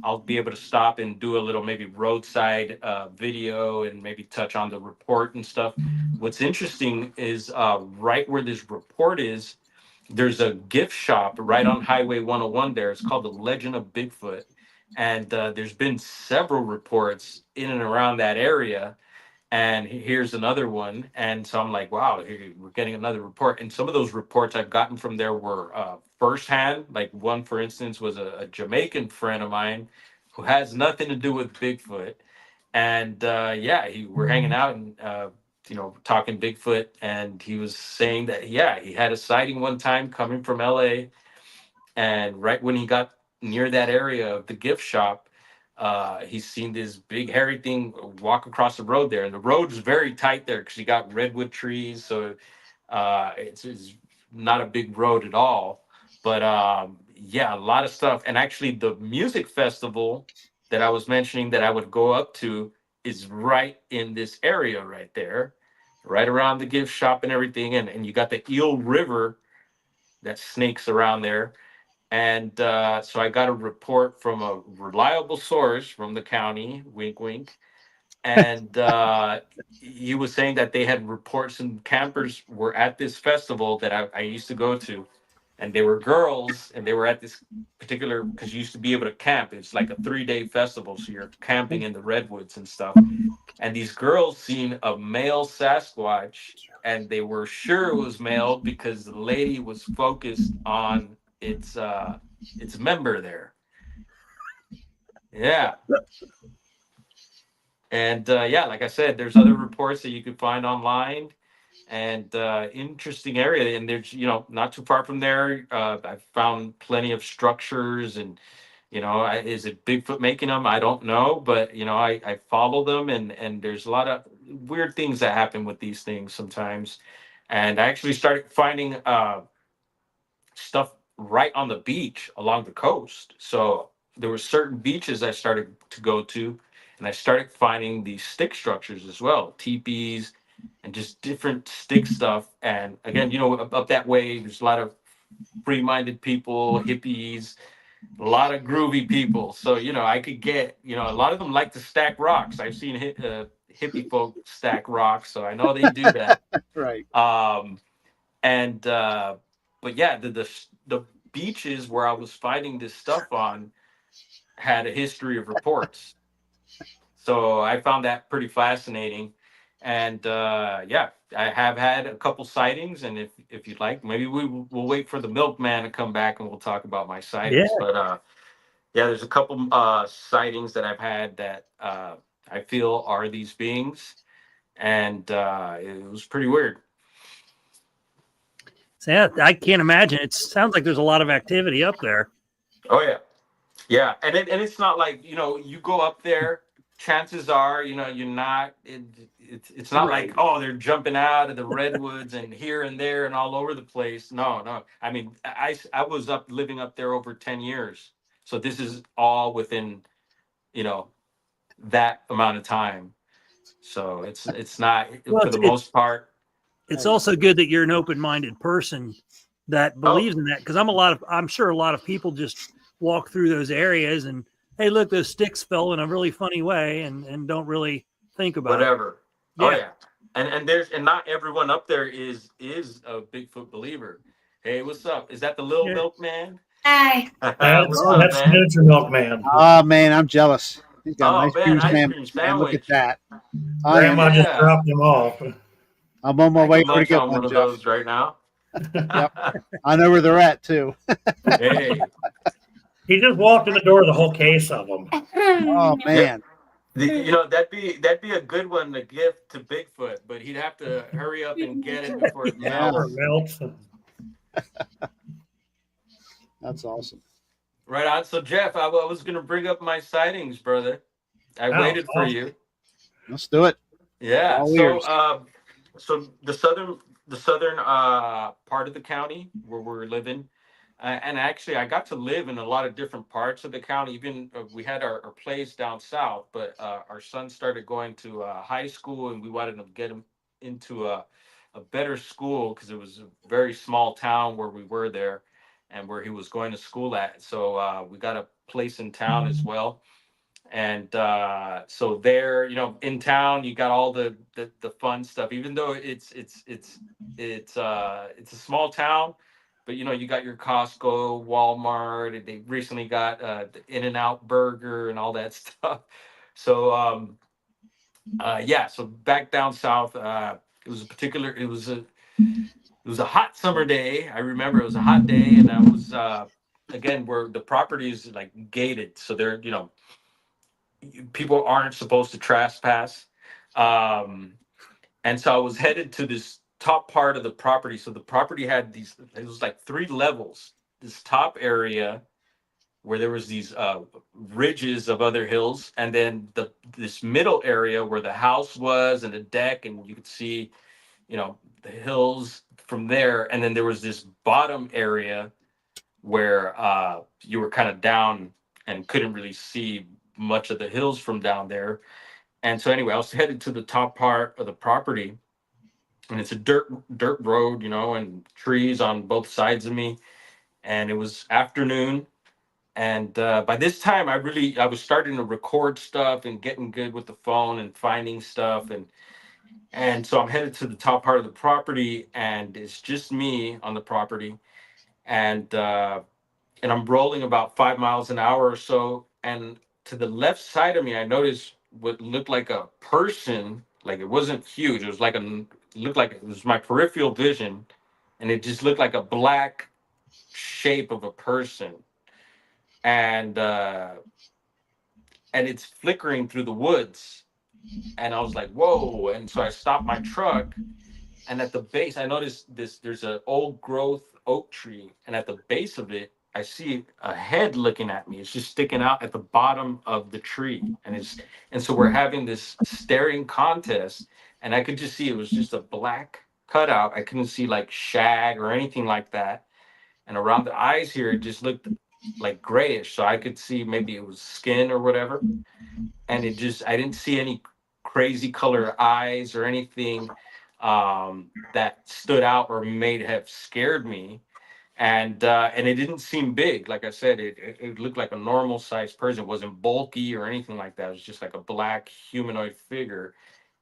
I'll be able to stop and do a little maybe roadside video and maybe touch on the report and stuff. What's interesting is right where this report is, there's a gift shop right on Highway 101 there. It's called the Legend of Bigfoot. And there's been several reports in and around that area, and here's another one. And so I'm like, wow, we're getting another report. And some of those reports I've gotten from there were firsthand. Like one, for instance, was a Jamaican friend of mine who has nothing to do with Bigfoot. And yeah, we're hanging out and talking Bigfoot, and he was saying that yeah, he had a sighting one time coming from LA, and right when he got near that area of the gift shop, he's seen this big hairy thing walk across the road there. And the road is very tight there because you got redwood trees. So it's not a big road at all. But yeah, a lot of stuff. And actually, the music festival that I was mentioning that I would go up to is right in this area right there, right around the gift shop and everything. And you got the Eel River that snakes around there. And so I got a report from a reliable source from the county, wink, wink. And he was saying that they had reports and campers were at this festival that I used to go to. And they were girls, and they were at this particular, because you used to be able to camp. It's like a 3-day festival. So you're camping in the redwoods and stuff. And these girls seen a male Sasquatch, and they were sure it was male because the lady was focused on its member there. Yeah. And yeah, like I said, there's other reports that you could find online, and interesting area. And there's, not too far from there, I found plenty of structures, and is it Bigfoot making them? I don't know, but I follow them, and there's a lot of weird things that happen with these things sometimes. And I actually started finding stuff right on the beach along the coast. So there were certain beaches I started to go to, and I started finding these stick structures as well, teepees, and just different stick stuff. And again, up that way, there's a lot of free-minded people, hippies, a lot of groovy people. So I could get, a lot of them like to stack rocks. I've seen hippie folk stack rocks, so I know they do that. Right. And but yeah, the beaches where I was finding this stuff on had a history of reports. So I found that pretty fascinating. And yeah, I have had a couple sightings, and if you'd like, maybe we'll wait for the milkman to come back and we'll talk about my sightings. Yeah. But yeah, there's a couple sightings that I've had that I feel are these beings, and it was pretty weird. So yeah, I can't imagine. It sounds like there's a lot of activity up there. Oh yeah, yeah, and it's not like you go up there. Chances are, you're not. It's not Right. like, oh, they're jumping out of the redwoods and here and there and all over the place. No, no. I mean, I was living up there over 10 years, so this is all within that amount of time. So it's not, Well, for the most part. It's also good that you're an open-minded person that believes in that, because I'm sure a lot of people just walk through those areas and, hey, look, those sticks fell in a really funny way, and don't really think about Whatever. it. Oh yeah. And not everyone up there is a Bigfoot believer. Hey, what's up? Is that the little Yeah. milkman? Hi. What's up, That's man? Ninja Milkman. Oh man, I'm jealous. He's got a Oh nice man, huge ice man. cream Man, look at sandwich. that. I am. Grandma just Yeah. dropped them off. I'm on my I way can to munch get on one, of Jeff. those right now. Yep. I know where they're at too. Hey, He just walked in the door with a whole case of them. Oh man. that'd be a good one to gift to Bigfoot, but he'd have to hurry up and get it before it Yeah. melts. That's awesome. Right on. So Jeff, I was gonna bring up my sightings, brother. I Oh, waited for awesome. you. Let's do it. Yeah. All So ears. so the southern part of the county where we're living. And actually, I got to live in a lot of different parts of the county. Even we had our place down south, but our son started going to high school, and we wanted to get him into a better school because it was a very small town where we were there, and where he was going to school at. So we got a place in town as well. And so there, in town, you got all the fun stuff. Even though it's a small town, but you got your Costco, Walmart, and they recently got the In-N-Out Burger and all that stuff. So yeah, so back down south, it was a hot summer day. I remember it was a hot day, and I was again, where the property is like gated, so they're people aren't supposed to trespass. Um, and so I was headed to this top part of the property. So the property had it was like 3 levels. This top area where there was these ridges of other hills, and then this middle area where the house was and the deck, and you could see, the hills from there. And then there was this bottom area where you were kind of down and couldn't really see much of the hills from down there. And so anyway, I was headed to the top part of the property, and it's a dirt road, and trees on both sides of me. And it was afternoon, and by this time, I was starting to record stuff and getting good with the phone and finding stuff, and so I'm headed to the top part of the property, and it's just me on the property, and I'm rolling about 5 miles an hour or so, and to the left side of me, I noticed what looked like a person. Like, it wasn't huge. It was like it looked like it was my peripheral vision, and it just looked like a black shape of a person, and it's flickering through the woods. And I was like, whoa. And so I stopped my truck, and at the base I noticed this, there's an old growth oak tree, and at the base of it I see a head looking at me. It's just sticking out at the bottom of the tree, and so we're having this staring contest, and I could just see it was just a black cutout. I couldn't see like shag or anything like that, and around the eyes here it just looked like grayish, so I could see maybe it was skin or whatever. And I didn't see any crazy color eyes or anything that stood out or may have scared me. And it didn't seem big. Like I said, it looked like a normal sized person. It wasn't bulky or anything like that. It was just like a black humanoid figure.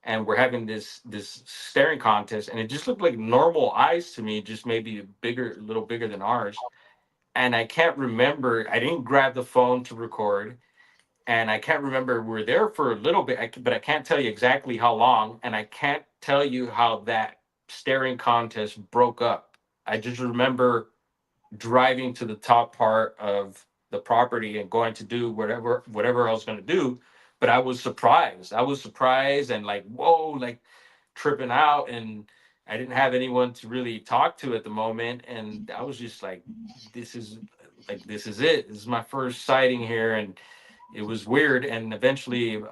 And we're having this staring contest, and it just looked like normal eyes to me, just maybe a little bigger than ours. And I can't remember. I didn't grab the phone to record, and I can't remember. We were there for a little bit, but I can't tell you exactly how long, and I can't tell you how that staring contest broke up. I just remember driving to the top part of the property and going to do whatever I was going to do. But I was surprised. I was surprised and like, whoa, like tripping out. And I didn't have anyone to really talk to at the moment. And I was just like, this is this is it. This is my first sighting here. And it was weird. And eventually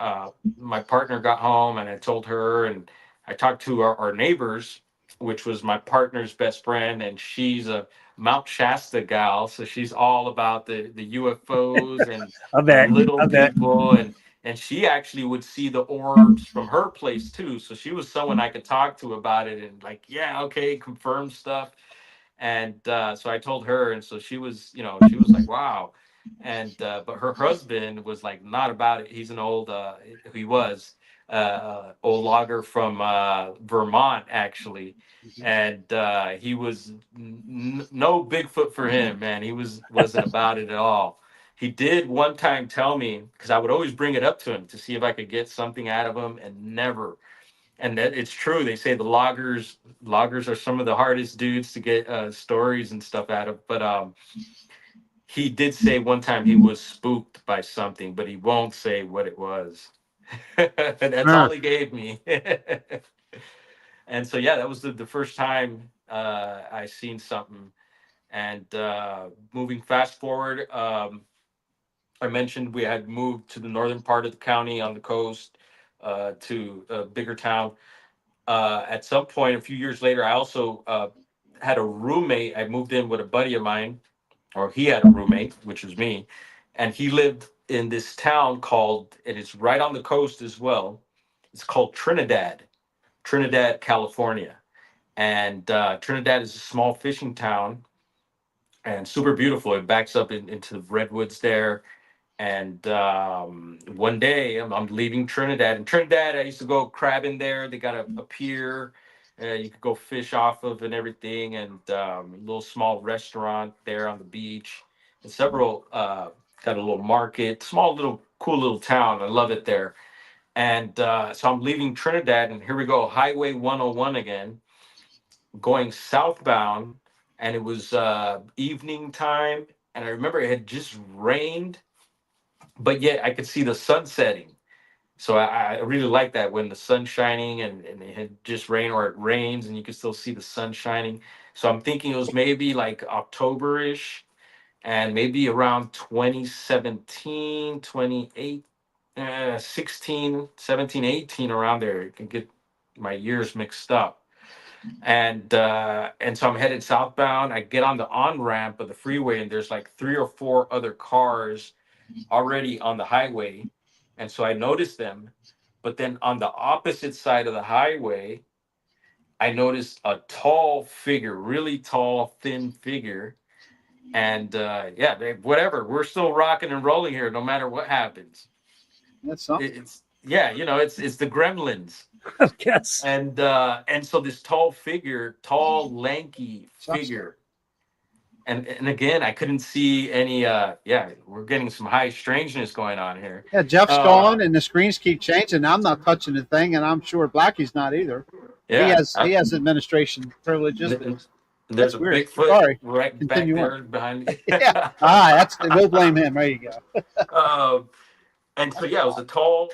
my partner got home, and I told her, and I talked to our neighbors, which was my partner's best friend, and she's a Mount Shasta gal, so she's all about the UFOs and I bet. little I bet. people, and she actually would see the orbs from her place too. So she was someone I could talk to about it, and like, yeah, okay, confirm stuff. And so I told her, and so she was, she was like, wow. And but her husband was like not about it. He's an old he was old logger from Vermont, actually. And he was no Bigfoot for him, man. He wasn't about it at all. He did one time tell me, because I would always bring it up to him to see if I could get something out of him, and never. And that it's true. They say the loggers are some of the hardest dudes to get stories and stuff out of. But he did say one time he was spooked by something, but he won't say what it was. That's all he gave me. And so yeah, that was the first time I seen something. And moving fast forward, I mentioned we had moved to the northern part of the county on the coast, to a bigger town. At some point, a few years later, I also had a roommate. I moved in with a buddy of mine, or he had a roommate, which was me, and he lived in this town called, and it's right on the coast as well. It's called Trinidad, California. And Trinidad is a small fishing town and super beautiful. It backs up into the redwoods there. And one day I'm leaving Trinidad. And Trinidad, I used to go crabbing there. They got a pier you could go fish off of and everything. And a little small restaurant there on the beach. And several, got a little market, small little, cool little town. I love it there. And so I'm leaving Trinidad, and here we go, Highway 101 again, going southbound. And it was evening time. And I remember it had just rained, but yet I could see the sun setting. So I really like that, when the sun's shining, and it had just rained, or it rains and you can still see the sun shining. So I'm thinking it was maybe like October-ish, and maybe around 2017, 28, 16, 17, 18, around there. You can get my years mixed up. And so I'm headed southbound. I get on the on ramp of the freeway, and there's like 3 or 4 other cars already on the highway. And so I noticed them. But then on the opposite side of the highway, I noticed a tall figure, really tall, thin figure. And yeah, whatever. We're still rocking and rolling here, no matter what happens. That's something. It's yeah, it's the Gremlins. I guess. And so this tall figure, tall, lanky Some figure. And again, I couldn't see any. Yeah, we're getting some high strangeness going on here. Yeah, Jeff's gone, and the screens keep changing. I'm not touching the thing, and I'm sure Blackie's not either. Yeah, He has administration privileges. There's That's a weird. Bigfoot Sorry. right back Continue on. there behind me. Yeah. We'll blame him. There you go. um, and so yeah, it was a tall,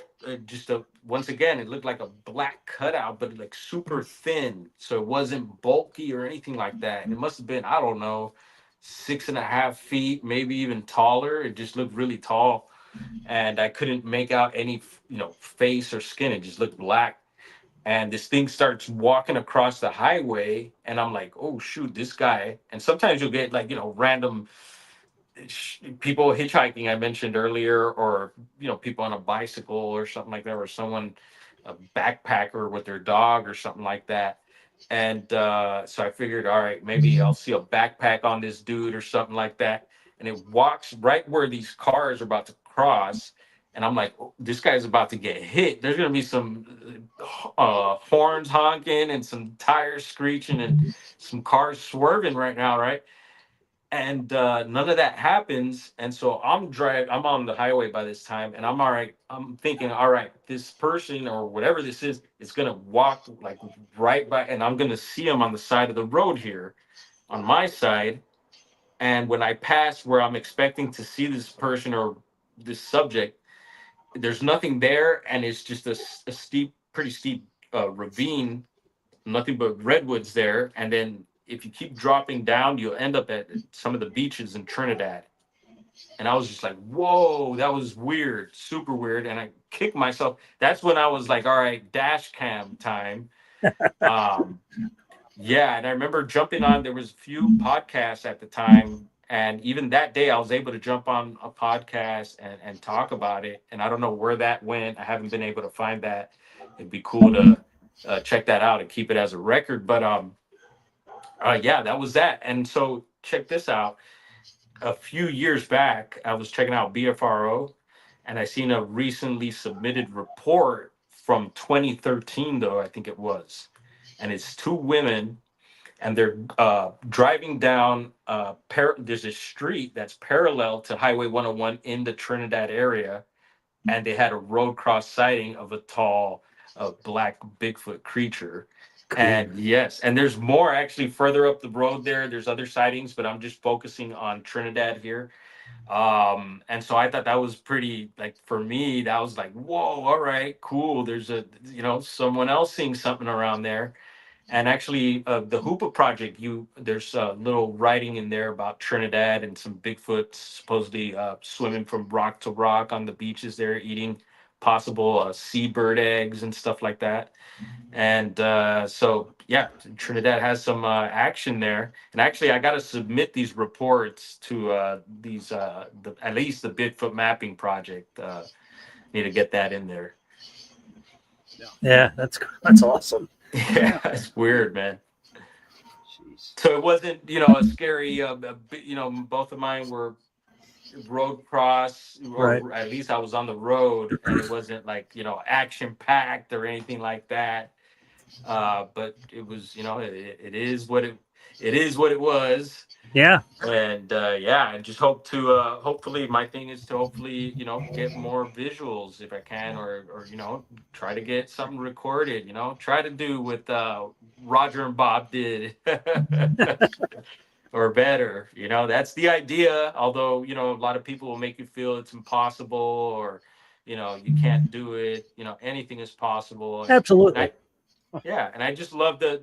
once again, it looked like a black cutout, but like super thin, so it wasn't bulky or anything like that. And it must have been, I don't know, 6.5 feet, maybe even taller. It just looked really tall, and I couldn't make out any, face or skin. It just looked black. And this thing starts walking across the highway, and I'm like, oh shoot, this guy. And sometimes you'll get like, random people hitchhiking I mentioned earlier, or people on a bicycle or something like that, or someone, a backpacker with their dog or something like that. And so I figured, all right, maybe I'll see a backpack on this dude or something like that. And it walks right where these cars are about to cross, and I'm like, oh, this guy's about to get hit. There's gonna be some horns honking and some tires screeching and some cars swerving right now, right? And none of that happens. And so I'm on the highway by this time, and I'm all right. I'm thinking, all right, this person or whatever this is gonna walk like right by, and I'm gonna see him on the side of the road here on my side. And when I pass where I'm expecting to see this person or this subject, there's nothing there, and it's just a steep, pretty steep ravine, nothing but redwoods there. And then if you keep dropping down, you'll end up at some of the beaches in Trinidad. And I was just like, whoa, that was weird, super weird. And I kicked myself. That's when I was like, all right, dash cam time. Yeah, and I remember jumping on, there was a few podcasts at the time. And even that day, I was able to jump on a podcast and talk about it. And I don't know where that went. I haven't been able to find that. It'd be cool to check that out and keep it as a record. But yeah, that was that. And so check this out. A few years back, I was checking out BFRO, and I seen a recently submitted report from 2013, though, I think it was. And it's two women, and they're driving down, there's a street that's parallel to Highway 101 in the Trinidad area. And they had a road cross sighting of a tall, black Bigfoot creature. Cool. And yes, and there's more actually further up the road there. There's other sightings, but I'm just focusing on Trinidad here. And so I thought that was pretty, like, for me, that was like, whoa, all right, cool. There's someone else seeing something around there. And actually, the Hoopa Project, there's a little writing in there about Trinidad and some Bigfoot supposedly swimming from rock to rock on the beaches there, eating possible seabird eggs and stuff like that. And so, yeah, Trinidad has some action there. And actually, I got to submit these reports to at least the Bigfoot Mapping Project. Need to get that in there. Yeah, that's awesome. Yeah, it's weird, man. Jeez. So it wasn't, a scary, both of mine were road cross, or Right. at least I was on the road, and it wasn't like, action packed or anything like that. But it was, it is what it was. Yeah. And yeah, I just hope to hopefully my thing is to hopefully, get more visuals if I can, or try to get something recorded, try to do what Roger and Bob did. Or better, that's the idea. Although, a lot of people will make you feel it's impossible, or you can't do it, anything is possible. Absolutely. Yeah, and I just love the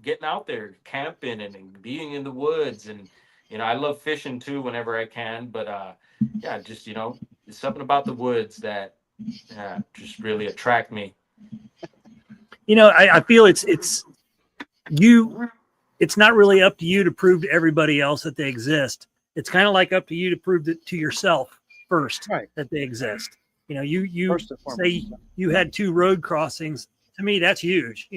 getting out there, camping, and being in the woods, and I love fishing too whenever I can. But yeah, just there's something about the woods that just really attract me. I feel it's you. It's not really up to you to prove to everybody else that they exist. It's kind of like up to you to prove it to yourself first, Right. that they exist. You First and foremost. say you had 2 road crossings. To me, that's huge.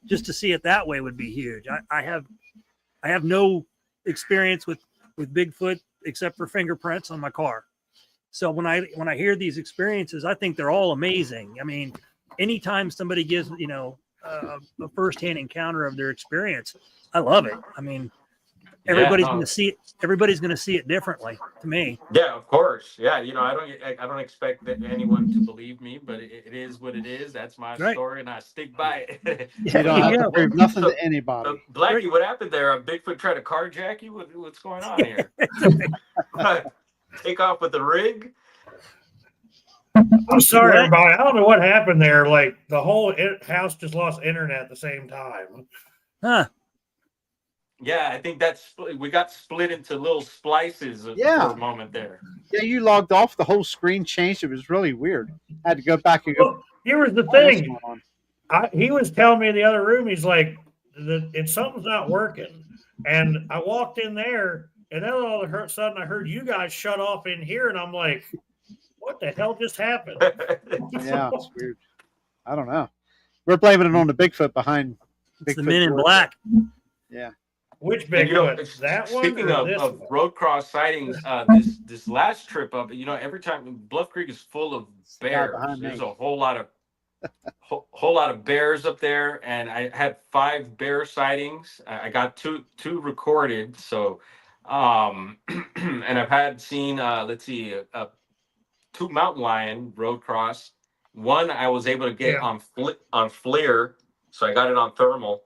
Just to see it that way would be huge. I have no experience with Bigfoot except for fingerprints on my car. So when I hear these experiences, I think they're all amazing. I mean, anytime somebody gives a firsthand encounter of their experience, I love it. I mean, everybody's no. going to see it. Everybody's going to see it differently. To me, Yeah, of course. Yeah, I don't expect that anyone to believe me, but it is what it is. That's my right? story, and I stick by it. Yeah, You there don't you have to go. prove nothing So, to anybody. Blackie, Right. what happened there? Bigfoot tried to carjack you? What's going on here? Take off with the rig? I'm sorry, What? everybody. I don't know what happened there. Like the whole house just lost internet at the same time. Huh? Yeah, I think we got split into little splices for Yeah. a moment there. Yeah, you logged off, the whole screen changed. It was really weird. I had to go back and go, Well, here was the what's thing. going on? He was telling me in the other room, he's like, something's not working. And I walked in there, and then all of a sudden I heard you guys shut off in here, and I'm like, what the hell just happened? Yeah, it's weird. I don't know. We're blaming it on the Bigfoot behind It's the Bigfoot Men in Dwarf. Black. Yeah. Which And Bigfoot? That one speaking or of, this one? road cross sightings, this last trip up, every time Bluff Creek is full of Guy bears. behind There's me. a whole lot of bears up there, and I had 5 bear sightings. I got two recorded. So, and I've seen let's see, 2 mountain lion road cross. One I was able to get Yeah. on FLIR, so I got it on thermal.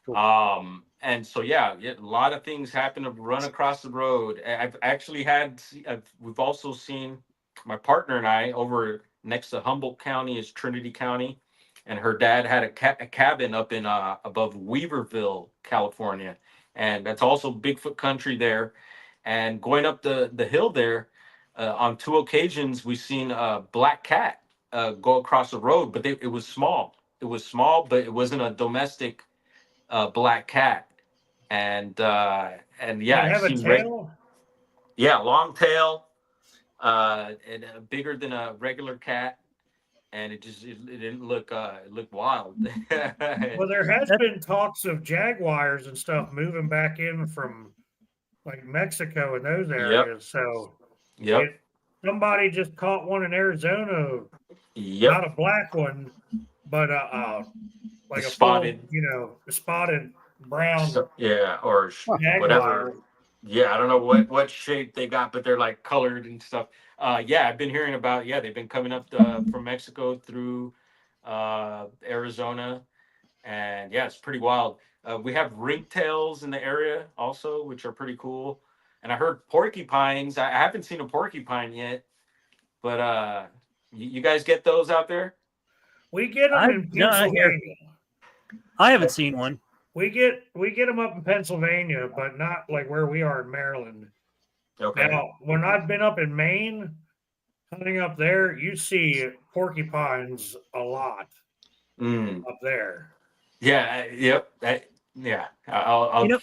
Cool. And so yeah, a lot of things happen to run across the road. I've actually we've also seen, my partner and I, over next to Humboldt County is Trinity County, and her dad had a cabin up in above Weaverville, California, and that's also Bigfoot country there. And going up the hill there, on 2 occasions we've seen a black cat go across the road, but it was small. It was small, but it wasn't a domestic black cat. And yeah, Did it I've have a seen tail? long tail, and bigger than a regular cat, and it didn't look it looked wild. Well, there has been talks of jaguars and stuff moving back in from like Mexico and those areas. So Yep. somebody just caught one in Arizona, Yep. not a black one, but like a Spotted. full, spotted brown Yeah, or jaguar. whatever. Yeah, I don't know what shape they got, but they're like colored and stuff. Yeah, I've been hearing about. Yeah, they've been coming up from Mexico through Arizona, and yeah, it's pretty wild. We have ringtails in the area also, which are pretty cool. And I heard porcupines. I haven't seen a porcupine yet, but you guys get those out there? We get them in Pennsylvania. I haven't seen one. We get them up in Pennsylvania, but not like where we are in Maryland. Okay. Now, when I've been up in Maine, hunting up there, you see porcupines a lot up there. Yeah. Yep. Yeah. I'll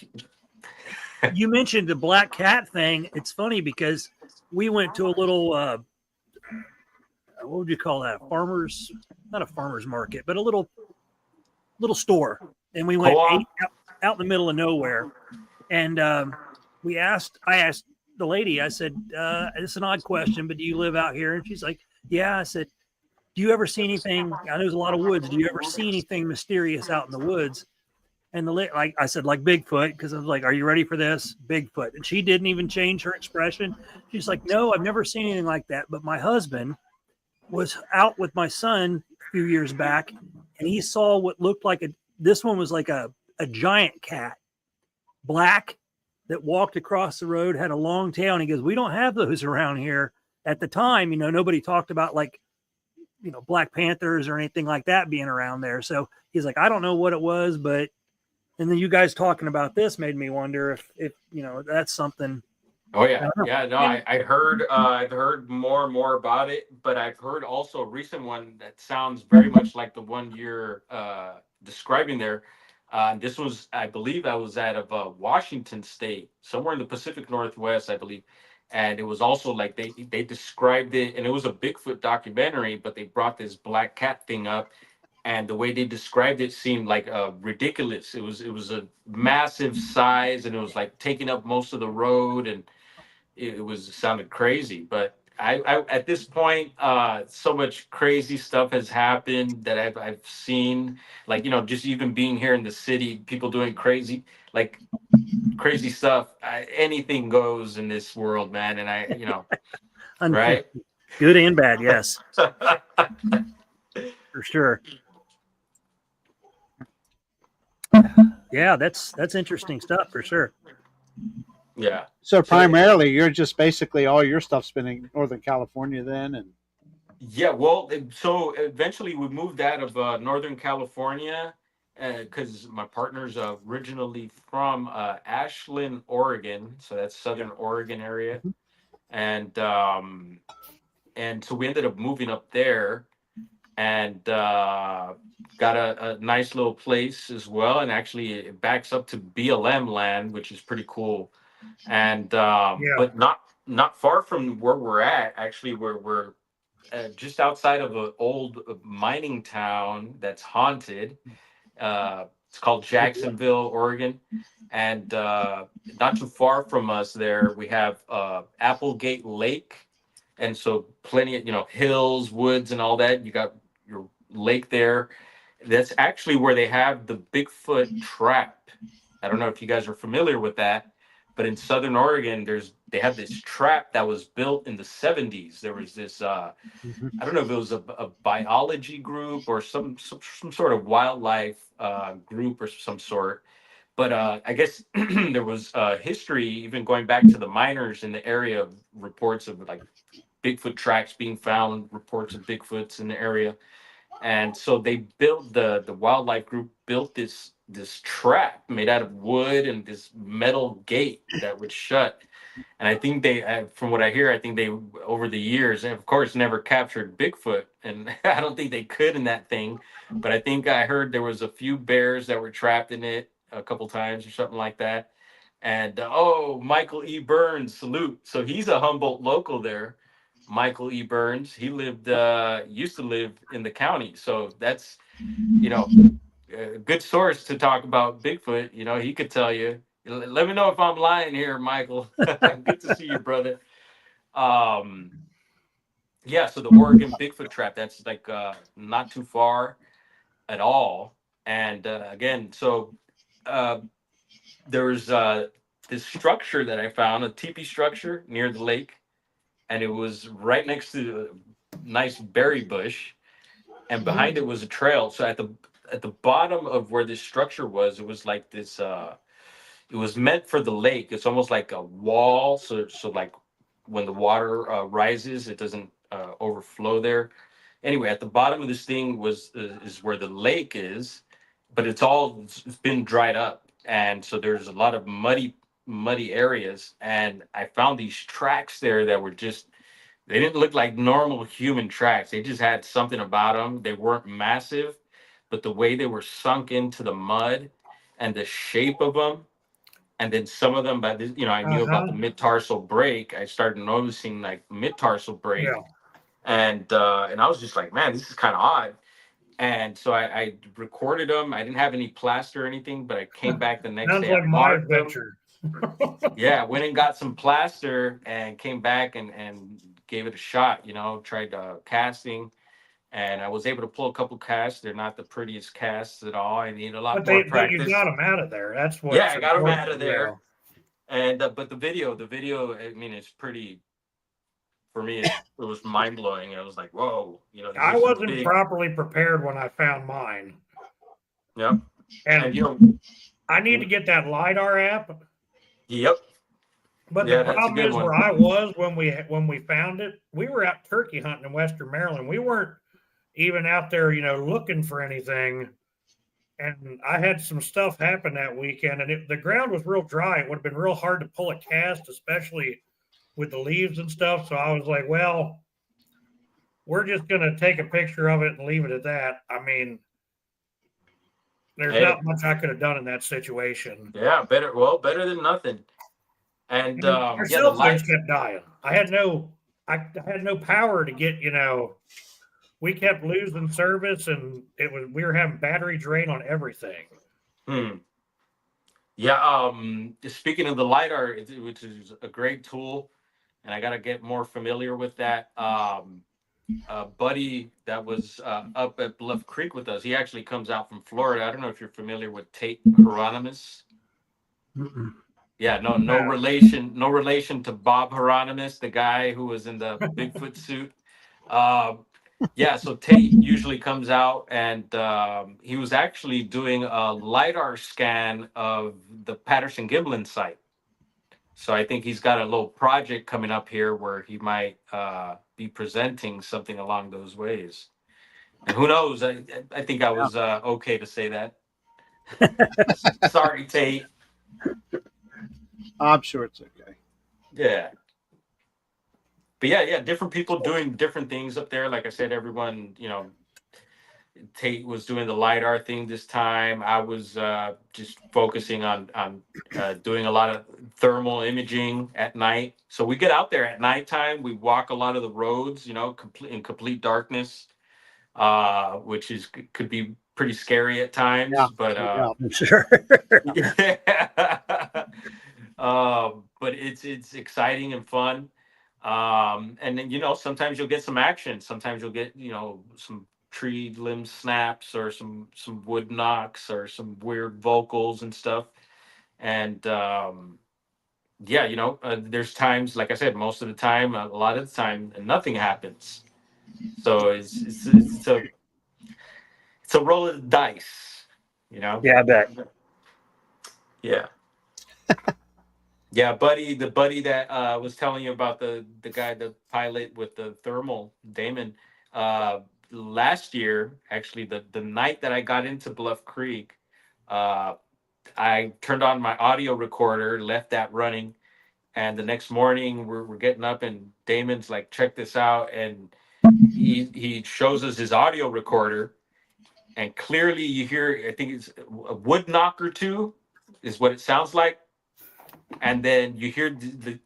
You mentioned the black cat thing. It's funny because we went to a little, what would you call that? Not a farmer's market, but a little store. And we went out in the middle of nowhere. And I asked the lady, I said, it's an odd question, but do you live out here? And she's like, yeah. I said, do you ever see anything? I know there's a lot of woods. Do you ever see anything mysterious out in the woods? And I said, like Bigfoot, because I was like, are you ready for this? Bigfoot. And she didn't even change her expression. She's like, no, I've never seen anything like that. But my husband was out with my son a few years back, and he saw what looked like this one was like a giant cat, black, that walked across the road, had a long tail. And he goes, we don't have those around here. At the time, nobody talked about Black Panthers or anything like that being around there. So he's like, I don't know what it was, but, and then you guys talking about this made me wonder if that's something. Oh yeah. Yeah. No, I've heard more and more about it, but I've heard also a recent one that sounds very much like the one you're describing there. This was, I believe, I was out of Washington State, somewhere in the Pacific Northwest, I believe. And it was also like they described it, and it was a Bigfoot documentary, but they brought this black cat thing up, and the way they described it seemed like ridiculous. It was a massive size, and it was like taking up most of the road, and it sounded crazy. But I at this point, so much crazy stuff has happened that I've seen, like, just even being here in the city, people doing crazy stuff. Anything goes in this world, man. And right? Good and bad, yes, for sure. Yeah, that's interesting stuff for sure. Yeah. So primarily, you're just basically all your stuff's been in Northern California then, and Yeah, well, so eventually we moved out of Northern California because my partner's originally from Ashland, Oregon, so that's Southern Oregon area, and so we ended up moving up there and got a nice little place as well, and actually it backs up to BLM land, which is pretty cool, and Yeah. but not far from where we're at, actually, where we're just outside of an old mining town that's haunted. It's called Jacksonville, Oregon. And not too far from us there, we have Applegate Lake. And so plenty of, hills, woods, and all that. You got your lake there. That's actually where they have the Bigfoot trap. I don't know if you guys are familiar with that, but in Southern Oregon, they have this trap that was built in the 70s. There was this I don't know if it was a biology group or some sort of wildlife group or some sort, but I guess there was history even going back to the miners in the area of reports of like Bigfoot tracks being found, reports of Bigfoots in the area, and so they built the wildlife group built this trap made out of wood and this metal gate that would shut. And I think from what I hear, I think they, over the years, and of course, never captured Bigfoot, and I don't think they could in that thing. But I think I heard there was a few bears that were trapped in it a couple times or something like that. And Michael E. Burns, salute. So he's a Humboldt local there. Michael E. Burns. He used to live in the county, so that's a good source to talk about Bigfoot. He could tell you. Let me know if I'm lying here, Michael. Good to see you, brother. Yeah, so the Oregon Bigfoot trap, that's like not too far at all. And again, so there's this structure that I found, a teepee structure near the lake, and it was right next to a nice berry bush, and behind it was a trail. So at the bottom of where this structure was, it was like this it was meant for the lake. It's almost like a wall, so like when the water rises, it doesn't overflow there. Anyway, at the bottom of this thing is where the lake is, but it's been dried up, and so there's a lot of muddy areas. And I found these tracks there that were just, they didn't look like normal human tracks. They just had something about them. They weren't massive, but the way they were sunk into the mud and the shape of them, and then some of them, but I knew about the mid-tarsal break. I started noticing like mid-tarsal break, Yeah. and I was just like, man, this is kind of odd. And so I recorded them. I didn't have any plaster or anything, but I came back the next Sounds day. like I my marked them. adventure. Yeah, went and got some plaster and came back and gave it a shot. Tried casting, and I was able to pull a couple casts. They're not the prettiest casts at all. I need a lot more But you practice. got them out of there. That's what. Yeah, I got them out of there. And but the video, I mean, it's pretty. For me, it was mind blowing. I was like, "Whoa!" I wasn't properly prepared when I found mine. Yep. And I need to get that LiDAR app. Yep. But the problem is where I was when we found it, we were out turkey hunting in Western Maryland. We weren't even out there, looking for anything. And I had some stuff happen that weekend, and the ground was real dry. It would have been real hard to pull a cast, especially with the leaves and stuff. So I was like, well, we're just going to take a picture of it and leave it at that. I mean, there's not much I could have done in that situation. Yeah, better than nothing. And our cell phones kept dying. I had no power to get, we kept losing service, and we were having battery drain on everything. Yeah. Speaking of the LiDAR, which is a great tool, and I got to get more familiar with that. Buddy that was up at Bluff Creek with us, he actually comes out from Florida. I don't know if you're familiar with Tate Hieronymus. Mm-mm. Yeah, no relation to Bob Hieronymus, the guy who was in the Bigfoot suit. Yeah, so Tate usually comes out, and he was actually doing a LiDAR scan of the Patterson-Gimlin site. So I think he's got a little project coming up here where he might be presenting something along those ways. And who knows? I think I was okay to say that. Sorry, Tate. I'm sure it's okay. Yeah. But yeah, different people doing different things up there. Like I said, everyone, Tate was doing the LiDAR thing this time. I was just focusing on doing a lot of thermal imaging at night. So we get out there at nighttime. We walk a lot of the roads, in complete darkness, which could be pretty scary at times. Yeah, But yeah. Sure. yeah. But it's exciting and fun. And then sometimes you'll get some action. Sometimes you'll get some tree limb snaps or some wood knocks or some weird vocals and stuff. And there's times, like I said, most of the time, a lot of the time, nothing happens. So it's a roll of the dice, Yeah, I bet. Yeah. Yeah, the buddy that was telling you about the guy, the pilot with the thermal, Damon, last year, actually, the night that I got into Bluff Creek, I turned on my audio recorder, left that running, and the next morning we're getting up and Damon's like, check this out, and he shows us his audio recorder, and clearly you hear, I think it's a wood knock or two, is what it sounds like. And then you hear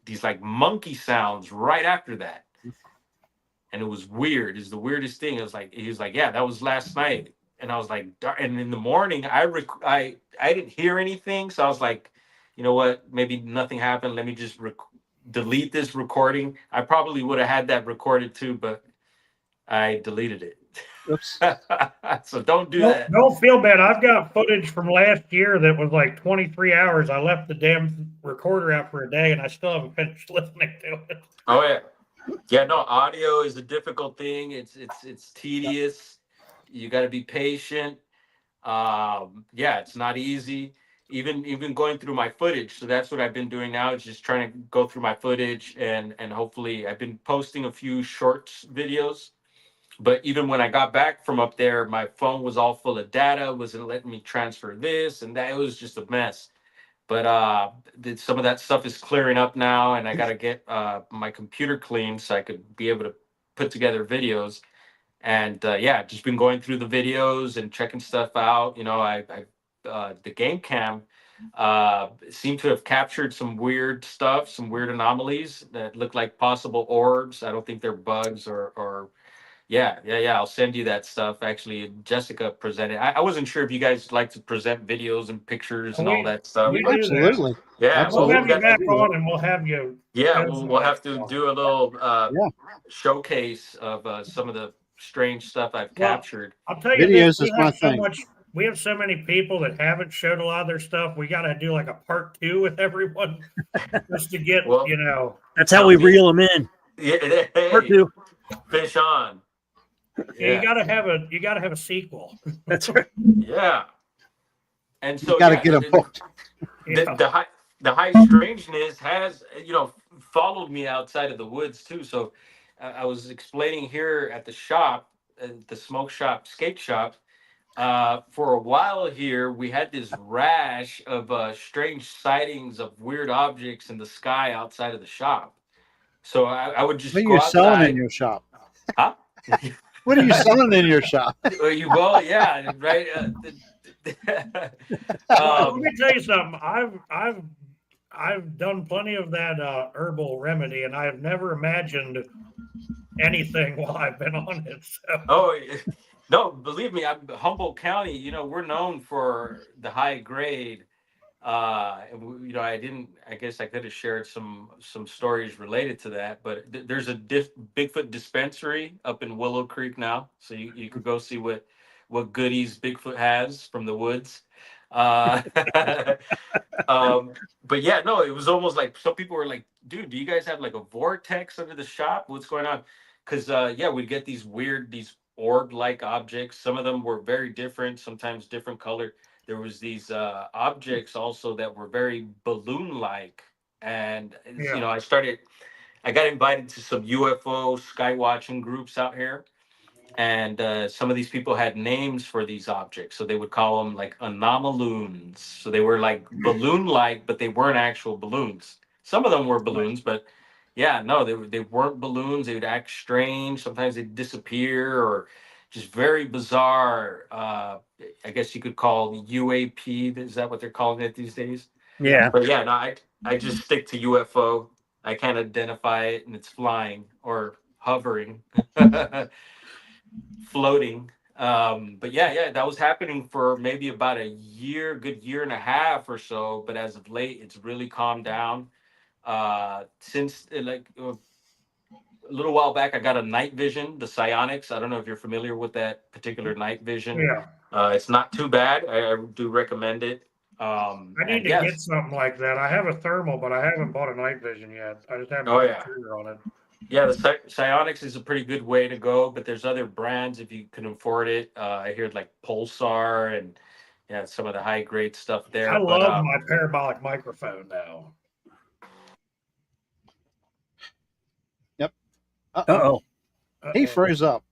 these like monkey sounds right after that, and it was weird. It's the weirdest thing. It was like he was like, "Yeah, that was last night," and I was like, and in the morning, I didn't hear anything, so I was like, you know what? Maybe nothing happened. Let me just delete this recording. I probably would have had that recorded too, but I deleted it. Oops. So don't do that. Don't feel bad. I've got footage from last year that was like 23 hours. I left the damn recorder out for a day, and I still haven't finished listening to it. Oh yeah, yeah. No, audio is a difficult thing. It's tedious. You got to be patient. Yeah, it's not easy. Even going through my footage. So that's what I've been doing now. Is just trying to go through my footage and hopefully I've been posting a few shorts videos. But even when I got back from up there, my phone was all full of data, wasn't letting me transfer this and that. It was just a mess. But some of that stuff is clearing up now, and I got to get my computer clean so I could be able to put together videos. And just been going through the videos and checking stuff out. The game cam seemed to have captured some weird stuff, some weird anomalies that look like possible orbs. I don't think they're bugs or yeah. I'll send you that stuff. Actually, Jessica presented. I wasn't sure if you guys like to present videos and pictures and all that stuff. We do that. Absolutely. Yeah, We'll have you Absolutely. back on, and we'll have you. yeah, show some we'll of have that to stuff. do a little Yeah. showcase of some of the strange stuff I've captured. I'll tell you Videos this: is my thing. we have so many people that haven't showed a lot of their stuff. We got to do like a part 2 with everyone, just to get Well, That's how we reel them in. Yeah, Part hey, two. fish on. Yeah. You got to have a sequel. That's right. Yeah. And so You got to get them hooked. the high strangeness has followed me outside of the woods too. So I was explaining here at the shop, the smoke shop, skate shop. For a while here, we had this rash of strange sightings of weird objects in the sky outside of the shop. So I would just What are go you selling outside. in your shop? Huh? What are you selling in your shop? Well, yeah, right. Let me tell you something. I've done plenty of that herbal remedy, and I've never imagined anything while I've been on it. So. Oh no, believe me, Humboldt County. We're known for the high grade You know, I guess I could have shared some stories related to that, but there's a Bigfoot dispensary up in Willow Creek now, so you could go see what goodies Bigfoot has from the woods. Uh, but yeah, no, it was almost like some people were like, "Dude, do you guys have like a vortex under the shop? What's going on?" Because yeah, we'd get these orb-like objects. Some of them were very different, sometimes different color. There was these objects also that were very balloon-like, and you Yeah. know, I got invited to some UFO sky watching groups out here, and some of these people had names for these objects, so they would call them like anomaloons. So they were like balloon-like, but they weren't actual balloons. Some of them were balloons, but yeah, no, they weren't balloons. They would act strange. Sometimes they'd disappear, or just very bizarre. I guess you could call UAP. Is that what they're calling it these days? Yeah. Yeah. But yeah, no, I just stick to UFO. I can't identify it, and it's flying or hovering, floating. But yeah, that was happening for maybe about a year, good year and a half or so. But as of late, it's really calmed down. Since a little while back, I got a night vision, the psionics. I don't know if you're familiar with that particular night vision. Yeah. It's not too bad. I do recommend it. I need And to get yes, something like that. I have a thermal, but I haven't bought a night vision yet. I just haven't oh put the yeah, trigger on it. yeah. The psionics is a pretty good way to go, but there's other brands if you can afford it. I hear like Pulsar and yeah, some of the high grade stuff I there. But love my parabolic microphone now. Yep. Uh-oh. He Uh-oh. froze up.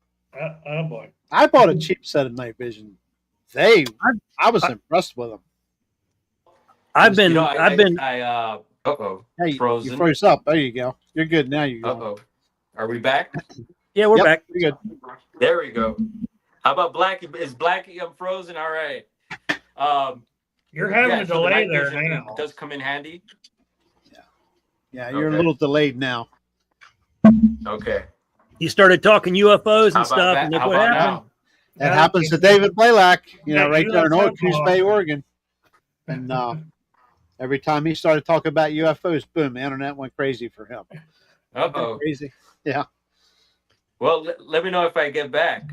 Oh boy. I bought a cheap set of night vision. I was I- impressed with them. I've been, uh-oh, Hey, you frozen. froze up. There you go. You're good now. You're going. Uh-oh. Are we back? yeah, we're Yep, back. you're good. There we go. How about Blackie? Is Blackie unfrozen? All right. You're having Yeah, a so the delay night there vision now. does come in handy. Yeah, you're a Okay. little delayed now. Okay. You started talking UFOs How and about stuff, that? and look How what about happened. now? That Now happens you to got- David Blaylock, Yeah, right there in UFO Coos Bay, blogger. Oregon. And every time he started talking about UFOs, boom, the internet went crazy for him. Uh-oh. Crazy. Yeah. Well, let me know if I get back.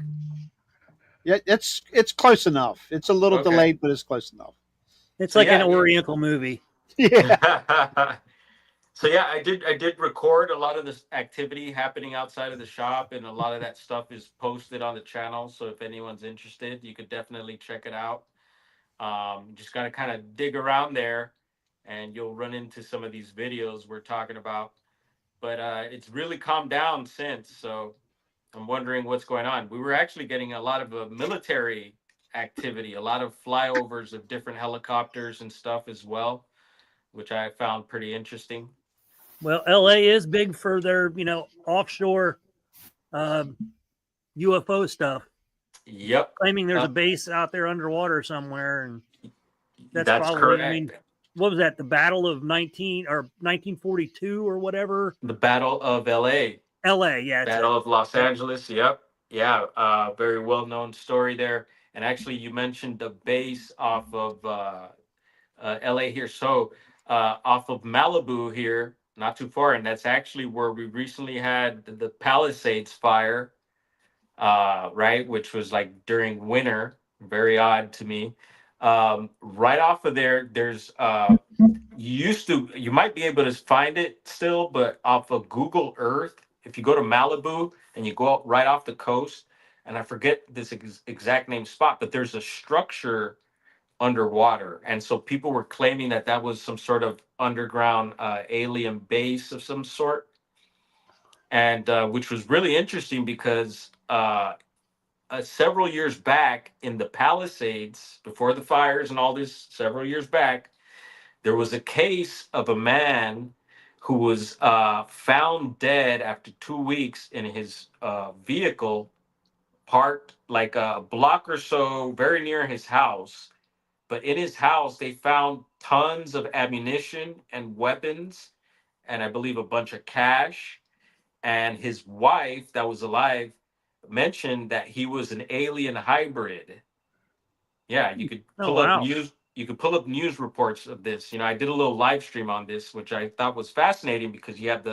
Yeah, it's close enough. It's a little Okay. delayed, but it's close enough. It's So, like yeah, an Oriental movie. Yeah. So yeah, I did record a lot of this activity happening outside of the shop, and a lot of that stuff is posted on the channel. So if anyone's interested, you could definitely check it out. Just gotta kind of dig around there, and you'll run into some of these videos we're talking about. But it's really calmed down since. So I'm wondering what's going on. We were actually getting a lot of military activity, a lot of flyovers of different helicopters and stuff as well, which I found pretty interesting. Well, LA is big for their, offshore UFO stuff. Yep. Claiming there's a base out there underwater somewhere, and that's probably, correct. I mean, what was that? The Battle of 1942 or whatever? The Battle of LA. LA, yeah. Battle of Los Angeles. Yep. Yeah. Very well known story there. And actually, you mentioned the base off of LA here. So off of Malibu here, not too far. And that's actually where we recently had the Palisades fire, right? Which was like during winter. Very odd to me. Right off of there, there's you might be able to find it still, but off of Google Earth, if you go to Malibu and you go out right off the coast, and I forget this exact name spot, but there's a structure underwater, and so people were claiming that that was some sort of underground alien base of some sort, and which was really interesting because several years back in the Palisades, before the fires and all this, several years back, there was a case of a man who was found dead after 2 weeks in his vehicle, parked like a block or so very near his house. But in his house, they found tons of ammunition and weapons, and I believe a bunch of cash. And his wife, that was alive, mentioned that he was an alien hybrid. Yeah, you could Oh, pull wow. up news. you could pull up news reports of this. You know, I did a little live stream on this, which I thought was fascinating because you have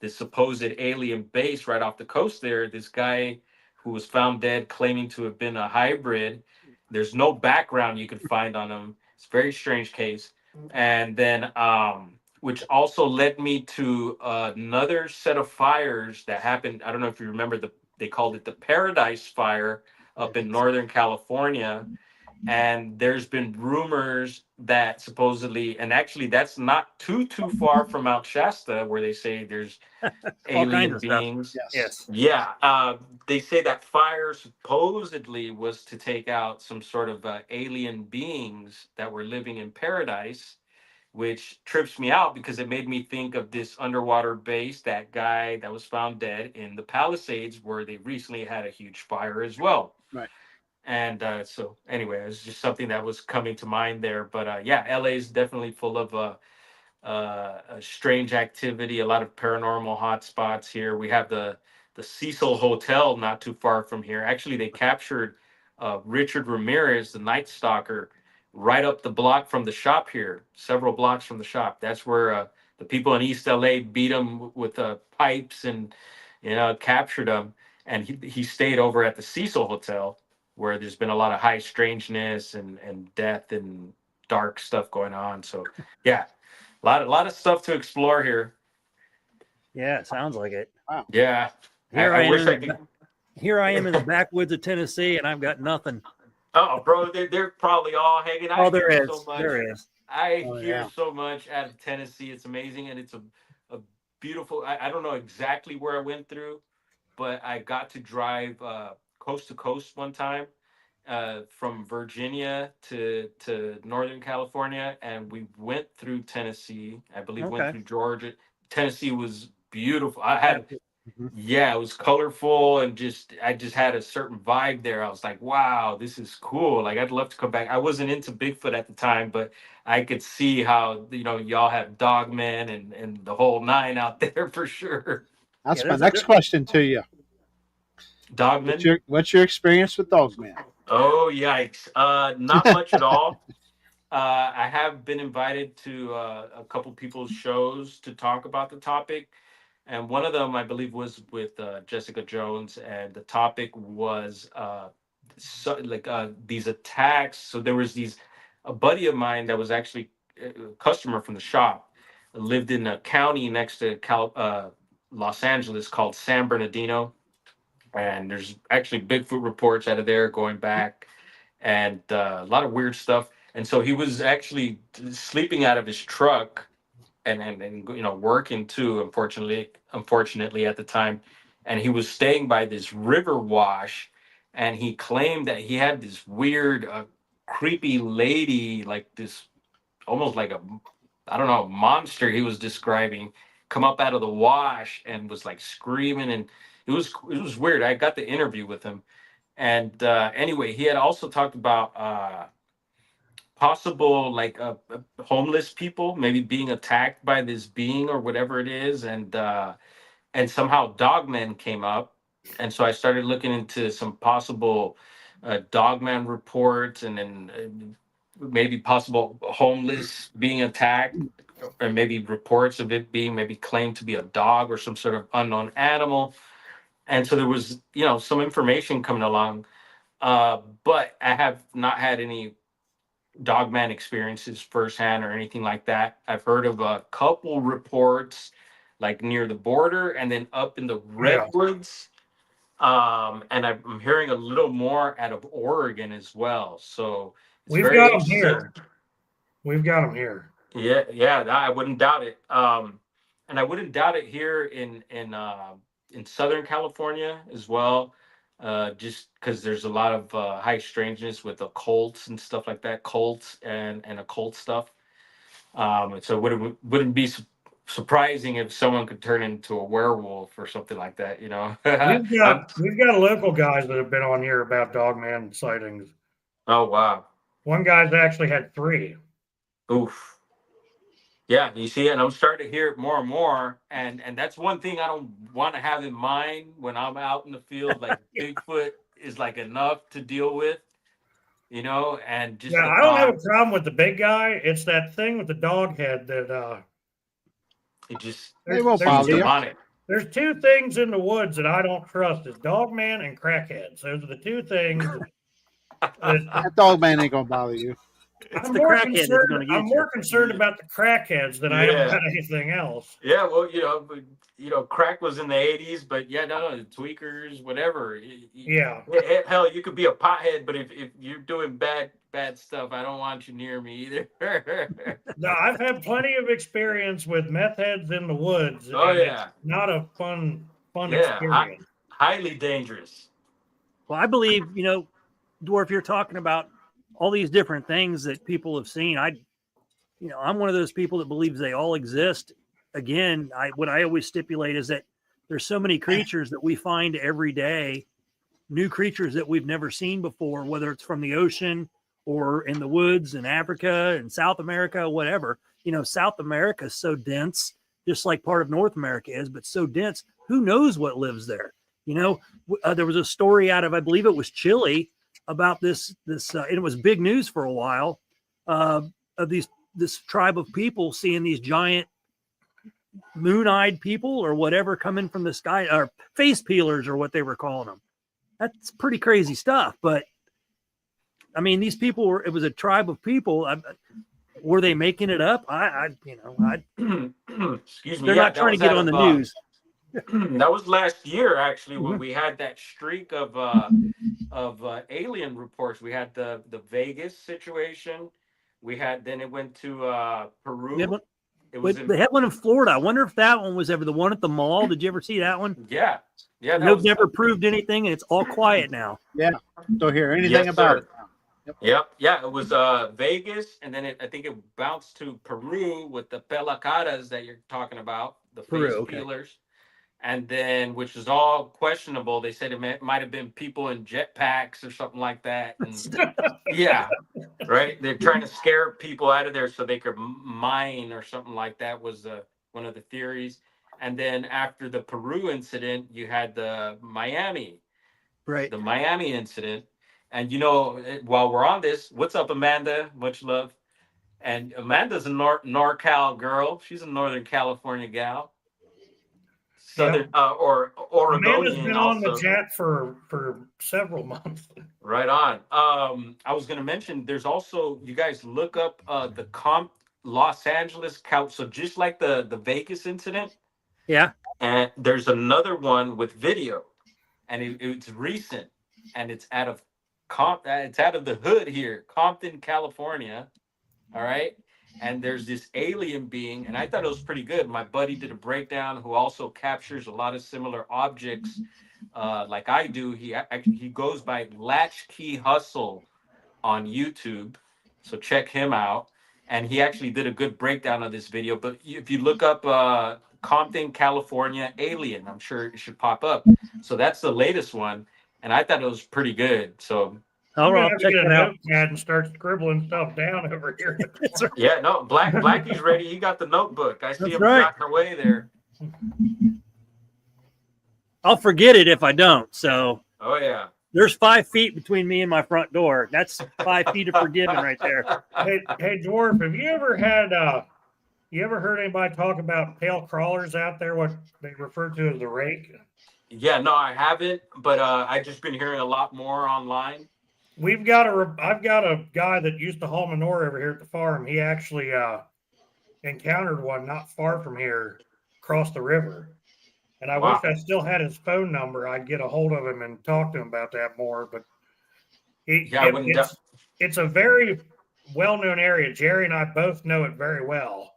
this supposed alien base right off the coast there. This guy who was found dead claiming to have been a hybrid. There's no background you could find on him. It's a very strange case. And then which also led me to another set of fires that happened. I don't know if you remember they called it the Paradise Fire up in Northern California. And there's been rumors that supposedly, and actually that's not too far from Mount Shasta, where they say there's All kinds alien of stuff. beings. Yes. Yeah, they say that fire supposedly was to take out some sort of alien beings that were living in paradise, which trips me out because it made me think of this underwater base, that guy that was found dead in the Palisades, where they recently had a huge fire as well. Right. And so anyway, it was just something that was coming to mind there. But yeah, LA is definitely full of a strange activity, a lot of paranormal hotspots here. We have the Cecil Hotel not too far from here. Actually, they captured Richard Ramirez, the Night Stalker, right up the block from the shop here, several blocks from the shop. That's where the people in East LA beat him with pipes and captured him. And he stayed over at the Cecil Hotel, where there's been a lot of high strangeness and death and dark stuff going on. So yeah, a lot of stuff to explore here. Yeah, it sounds like it. Yeah. I wish I could. Here I am in the backwoods of Tennessee, and I've got nothing. Oh, bro, they're probably all hanging out. Oh, there is. So much. There is. I hear so much out of Tennessee. It's amazing, and it's a beautiful. I don't know exactly where I went through, but I got to drive coast to coast one time, from Virginia to Northern California, and we went through Tennessee. I believe went through Georgia. Tennessee was beautiful. Yeah, it was colorful, and I just had a certain vibe there. I was like, wow, this is cool. Like, I'd love to come back. I wasn't into Bigfoot at the time, but I could see how y'all have Dogman and the whole nine out there for sure. That's my next question to you. Dogman. What's your experience with Dogman? Oh, yikes! Not much at all. I have been invited to a couple people's shows to talk about the topic. And one of them, I believe, was with Jessica Jones, and the topic was these attacks. So there was a buddy of mine that was actually a customer from the shop, lived in a county next to Los Angeles called San Bernardino, and there's actually Bigfoot reports out of there going back, and a lot of weird stuff. And so he was actually sleeping out of his truck and working too, unfortunately at the time. And he was staying by this river wash, and he claimed that he had this weird creepy lady, like this almost like I don't know, monster he was describing, come up out of the wash and was like screaming, and it was weird. I got the interview with him. And anyway, he had also talked about possible like homeless people maybe being attacked by this being or whatever it is, and somehow Dogman came up, and so I started looking into some possible Dogman reports, and then maybe possible homeless being attacked, or maybe reports of it being maybe claimed to be a dog or some sort of unknown animal. And so there was some information coming along, but I have not had any Dogman experiences firsthand or anything like that. I've heard of a couple reports like near the border and then up in the redwoods. And I'm hearing a little more out of Oregon as well. So we've got them here. We've got them here. Yeah, I wouldn't doubt it. And I wouldn't doubt it here in Southern California as well. Just because there's a lot of high strangeness with occults and stuff like that, cults and occult stuff. So it wouldn't be surprising if someone could turn into a werewolf or something like that, we've got local guys that have been on here about Dogman sightings. Oh wow! One guy's actually had 3. Oof. Yeah, you see, and I'm starting to hear it more and more, and that's one thing I don't want to have in mind when I'm out in the field. Like Bigfoot is like enough to deal with. you know, and just Yeah, the I don't have thought, a problem with the big guy. It's that thing with the dog head that it just They there's won't there's bother seems two you. demonic. there's two things in the woods that I don't trust is Dogman and crackheads. Those are the two things that That dog man ain't gonna bother you. It's I'm the more crackhead that's concerned. going to I'm get you. more concerned about the crackheads than I am Yeah. about anything else. Yeah, well, crack was in the '80s, but yeah, no, the tweakers, whatever. Yeah. Hell, you could be a pothead, but if you're doing bad stuff, I don't want you near me either. No, I've had plenty of experience with meth heads in the woods, Oh and it's yeah, not a fun yeah, experience. highly dangerous. Well, I believe, Dwarf, you're talking about all these different things that people have seen. I'm one of those people that believes they all exist. Again, what I always stipulate is that there's so many creatures that we find every day, new creatures that we've never seen before, whether it's from the ocean or in the woods in Africa and South America, whatever. South America is so dense, just like part of North America is, but so dense. Who knows what lives there? There was a story out of, I believe it was Chile, about this, and it was big news for a while, of this tribe of people seeing these giant moon-eyed people or whatever coming from the sky, or face peelers or what they were calling them. That's pretty crazy stuff. But I mean, these people it was a tribe of people. Were they making it up? Excuse me. They're Yeah, not that trying to was get out on of the news. that was last year actually when Mhm. we had that streak of alien reports. We had the Vegas situation. Then it went to Peru. It was They had one in Florida. I wonder if that one was ever the one at the mall. Did you ever see that one? yeah, that They've was never proved anything, and it's all quiet now. Yeah, don't hear anything yes, about sir. it now. Yep. Yep, yeah, it was Vegas, and then I think it bounced to Peru with the pelacaras that you're talking about, the Peru, face okay. peelers, and then which is all questionable. They said might have been people in jetpacks or something like that, and yeah, right. They're trying to scare people out of there so they could mine or something like that was one of the theories. And then after the Peru incident, you had Right. the Miami incident. And while we're on this, what's up, Amanda? Much love. And Amanda's a NorCal girl. She's a Northern California gal. Southern or Amanda's Oregonian been on the also. chat for several months. Right on. I was going to mention there's also, you guys look up the Los Angeles count. So just like the Vegas incident, Yeah. and there's another one with video, and it's recent, and it's out of the hood here, Compton, California. All right. And there's this alien being, and I thought it was pretty good. My buddy did a breakdown who also captures a lot of similar objects like I do. He goes by Latchkey Hustle on YouTube. So check him out. And he actually did a good breakdown of this video. But if you look up Compton, California alien, I'm sure it should pop up. So that's the latest one. And I thought it was pretty good. So I'm gonna I'll have to check get a that out. notepad and start scribbling stuff down over here. yeah, no, Blackie's ready. He got the notebook. I see That's him right. jotting away there. I'll forget it if I don't. So Oh yeah. there's 5 feet between me and my front door. That's 5 feet of forgiving right there. Hey, Dwarf, have you ever heard anybody talk about pale crawlers out there? What they refer to as the rake? Yeah, no, I haven't, but I've just been hearing a lot more online. I've got a guy that used to haul manure over here at the farm. He actually encountered one not far from here, across the river. And I wish I still had his phone number. I'd get a hold of him and talk to him about that more. But it's a very well-known area. Jerry and I both know it very well.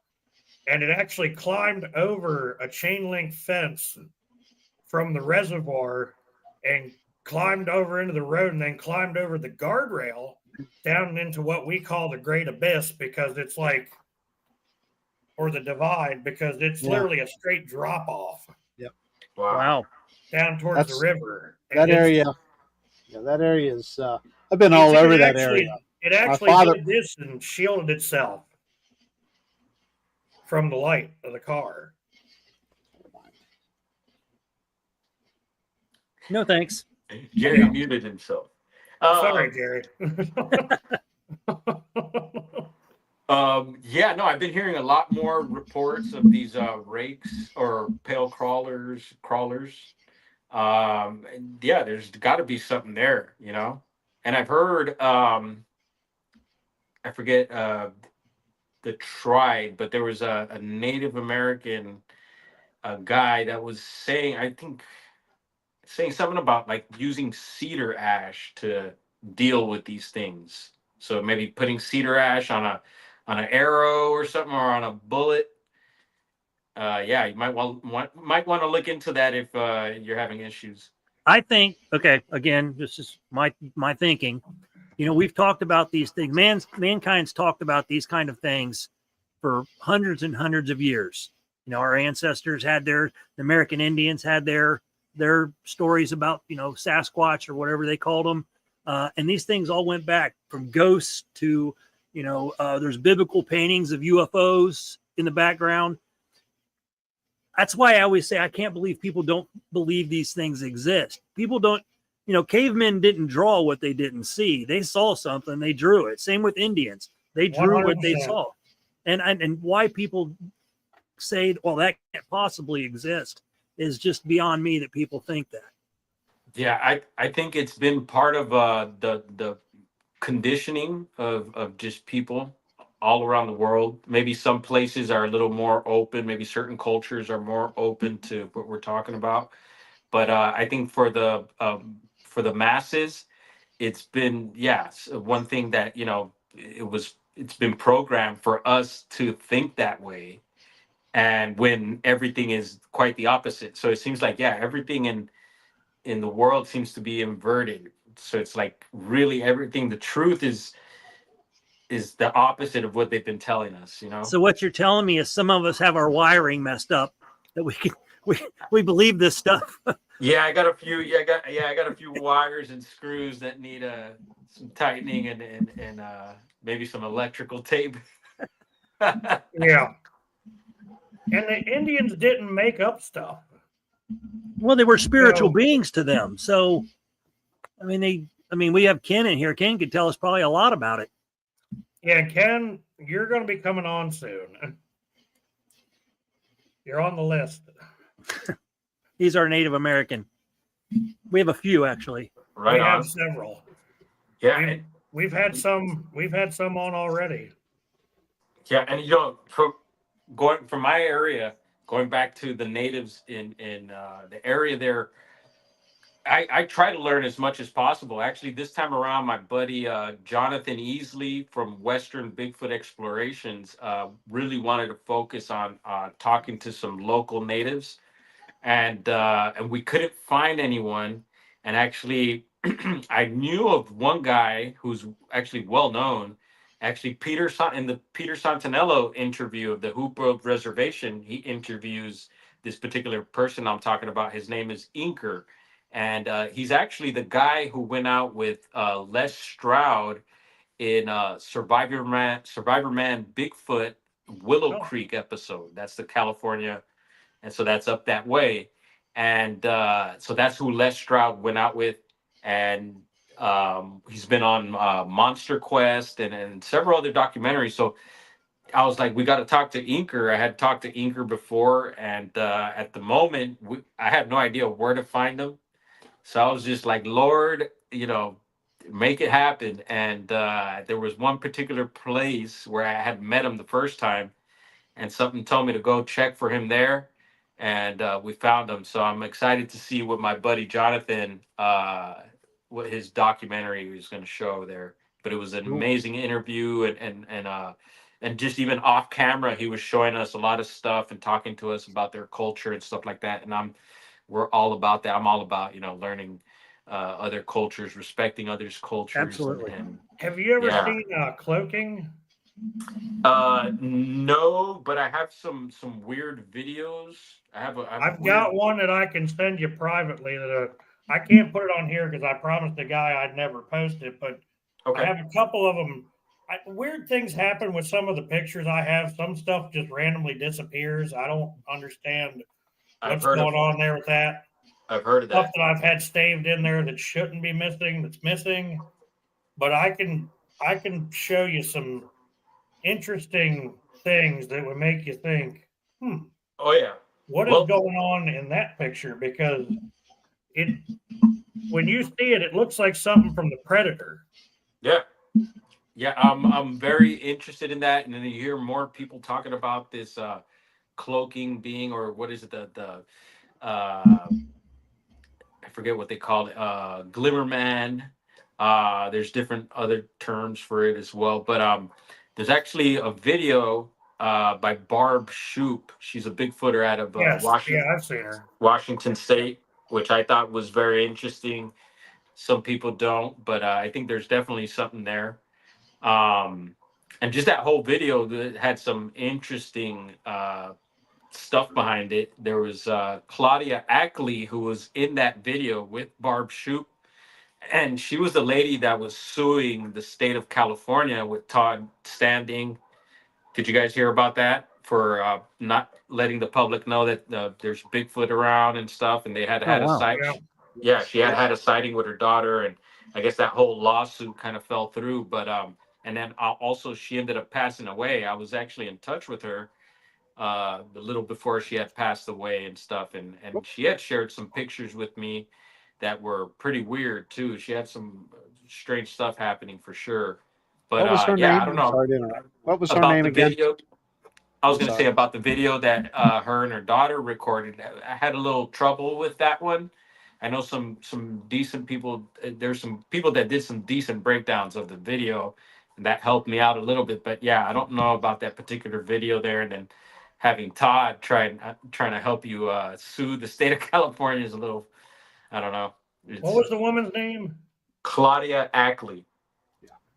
And it actually climbed over a chain link fence from the reservoir and climbed over into the road and then climbed over the guardrail down into what we call the Great Abyss because it's like, or the divide, because it's literally a straight drop off. Yep. Wow. Down towards the river. That area. Yeah, that area is. I've been all over that area. It actually did this and shielded itself from the light of the car. No thanks. Jerry muted himself. Sorry, Jerry. Yeah, no, I've been hearing a lot more reports of these rakes or pale crawlers. And yeah, there's got to be something there, you know. And I've heard, I forget the tribe, but there was a Native American guy that was saying, I think, saying something about like using cedar ash to deal with these things. So maybe putting cedar ash on an arrow or something, or on a bullet. Yeah, you might want to look into that if you're having issues. I think, okay, again, this is my thinking. You know, we've talked about these things. Mankind's talked about these kind of things for hundreds and hundreds of years. You know, our ancestors had the American Indians had their stories about, you know, Sasquatch or whatever they called them. And these things all went back from ghosts to, you know, there's biblical paintings of UFOs in the background. That's why I always say I can't believe people don't believe these things exist. People don't, you know, cavemen didn't draw what they didn't see. They saw something, they drew it. Same with Indians. They drew 100%. What they saw. And why people say, well, that can't possibly exist is just beyond me that people think that. Yeah, I think it's been part of the conditioning of just people all around the world. Maybe some places are a little more open. Maybe certain cultures are more open to what we're talking about. But I think for the masses, it's been one thing that, you know, it's been programmed for us to think that way, and when everything is quite the opposite. So it seems like everything in the world seems to be inverted. So it's like really everything. The truth is the opposite of what they've been telling us, you know? So what you're telling me is some of us have our wiring messed up, that we believe this stuff. Yeah, I got a few. I got a few wires and screws that need some tightening and maybe some electrical tape. Yeah. And the Indians didn't make up stuff. Well, they were spiritual beings to them. So, I mean, we have Ken in here. Ken could tell us probably a lot about it. Yeah, Ken, you're going to be coming on soon. You're on the list. He's our Native American. We have a few, actually. Right. We have several. Yeah, we've had some on already. Yeah, and you know, going from my area, going back to the natives in the area there, I try to learn as much as possible. Actually, this time around, my buddy Jonathan Easley from Western Bigfoot Explorations really wanted to focus on talking to some local natives, and we couldn't find anyone. And actually, I knew of one guy who's actually well known. Actually, in the Peter Santinello interview of the Hoop Road Reservation, he interviews this particular person I'm talking about. His name is Inker. And he's actually the guy who went out with Les Stroud in Survivor Man Bigfoot Willow Creek episode. That's the California, and so that's up that way. And so that's who Les Stroud went out with. And he's been on Monster Quest and several other documentaries. So I was like, we got to talk to Inker. I had talked to Inker before, and at the moment, I had no idea where to find him. So I was just like, Lord, you know, make it happen. And there was one particular place where I had met him the first time, and something told me to go check for him there. And we found him. So I'm excited to see what my buddy Jonathan, what his documentary is going to show there. But it was an amazing interview, and just even off camera, he was showing us a lot of stuff and talking to us about their culture and stuff like that. And we're all about that. I'm all about, you know, learning other cultures, respecting others' cultures. Absolutely. And have you ever seen cloaking? No, but I have some weird videos. I've got one that I can send you privately that I can't put it on here because I promised the guy I'd never post it, but I have a couple of them. Weird things happen with some of the pictures I have. Some stuff just randomly disappears. I don't understand what's going on there with that. I've heard of stuff that. that I've had staved in there that shouldn't be missing, that's missing. But I can show you some interesting things that would make you think, Oh yeah. what is Well, going on in that picture? Because it when you see it, it looks like something from the Predator. yeah. Yeah, I'm very interested in that, and then you hear more people talking about this cloaking being, or what is it, the I forget what they call it, glimmer man. There's different other terms for it as well, but there's actually a video by Barb Shoop. She's a Bigfooter out of Yes, yeah, I've seen her. Washington State, which I thought was very interesting. Some people don't, but I think there's definitely something there. And just that whole video that had some interesting stuff behind it. There was Claudia Ackley, who was in that video with Barb Shoop, and she was the lady that was suing the state of California with Todd Standing. Did you guys hear about that? For not letting the public know that there's Bigfoot around and stuff, and they had Oh had a wow. sight. Yeah. Yeah, she had a sighting with her daughter, and I guess that whole lawsuit kind of fell through. But and then also she ended up passing away. I was actually in touch with her a little before she had passed away and stuff, and she had shared some pictures with me that were pretty weird too. She had some strange stuff happening for sure. But What was her yeah, I name? don't I'm know sorry to interrupt. What was her about name the again? video. I was I'm going to say sorry. about the video that her and her daughter recorded. I had a little trouble with that one. I know some decent people. There's some people that did some decent breakdowns of the video, and that helped me out a little bit. But yeah, I don't know about that particular video there. And then having Todd trying to help you sue the state of California is a little. I don't know. What It's was the woman's name? Claudia Ackley.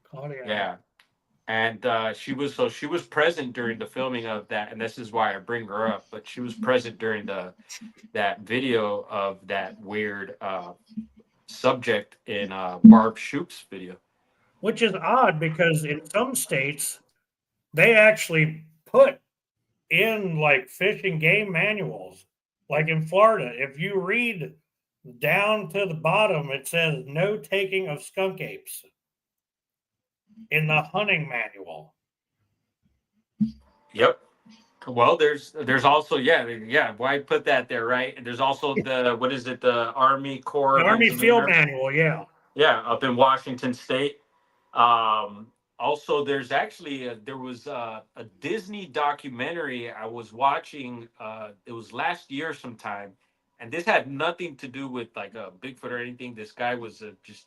Claudia. Yeah. And she was present during the filming of that, and this is why I bring her up. But she was present during that video of that weird subject in Barb Shoop's video. Which is odd because in some states they actually put in like fish and game manuals. Like in Florida, if you read down to the bottom, it says no taking of skunk apes in the hunting manual. Yep. Well, there's also yeah. Why put that there, right? And there's also the what is it? The Army Corps The of Army Field Engineers. Manual, yeah. Yeah, up in Washington State. Also, there's actually there was a Disney documentary I was watching. It was last year sometime, and this had nothing to do with like a Bigfoot or anything. This guy was just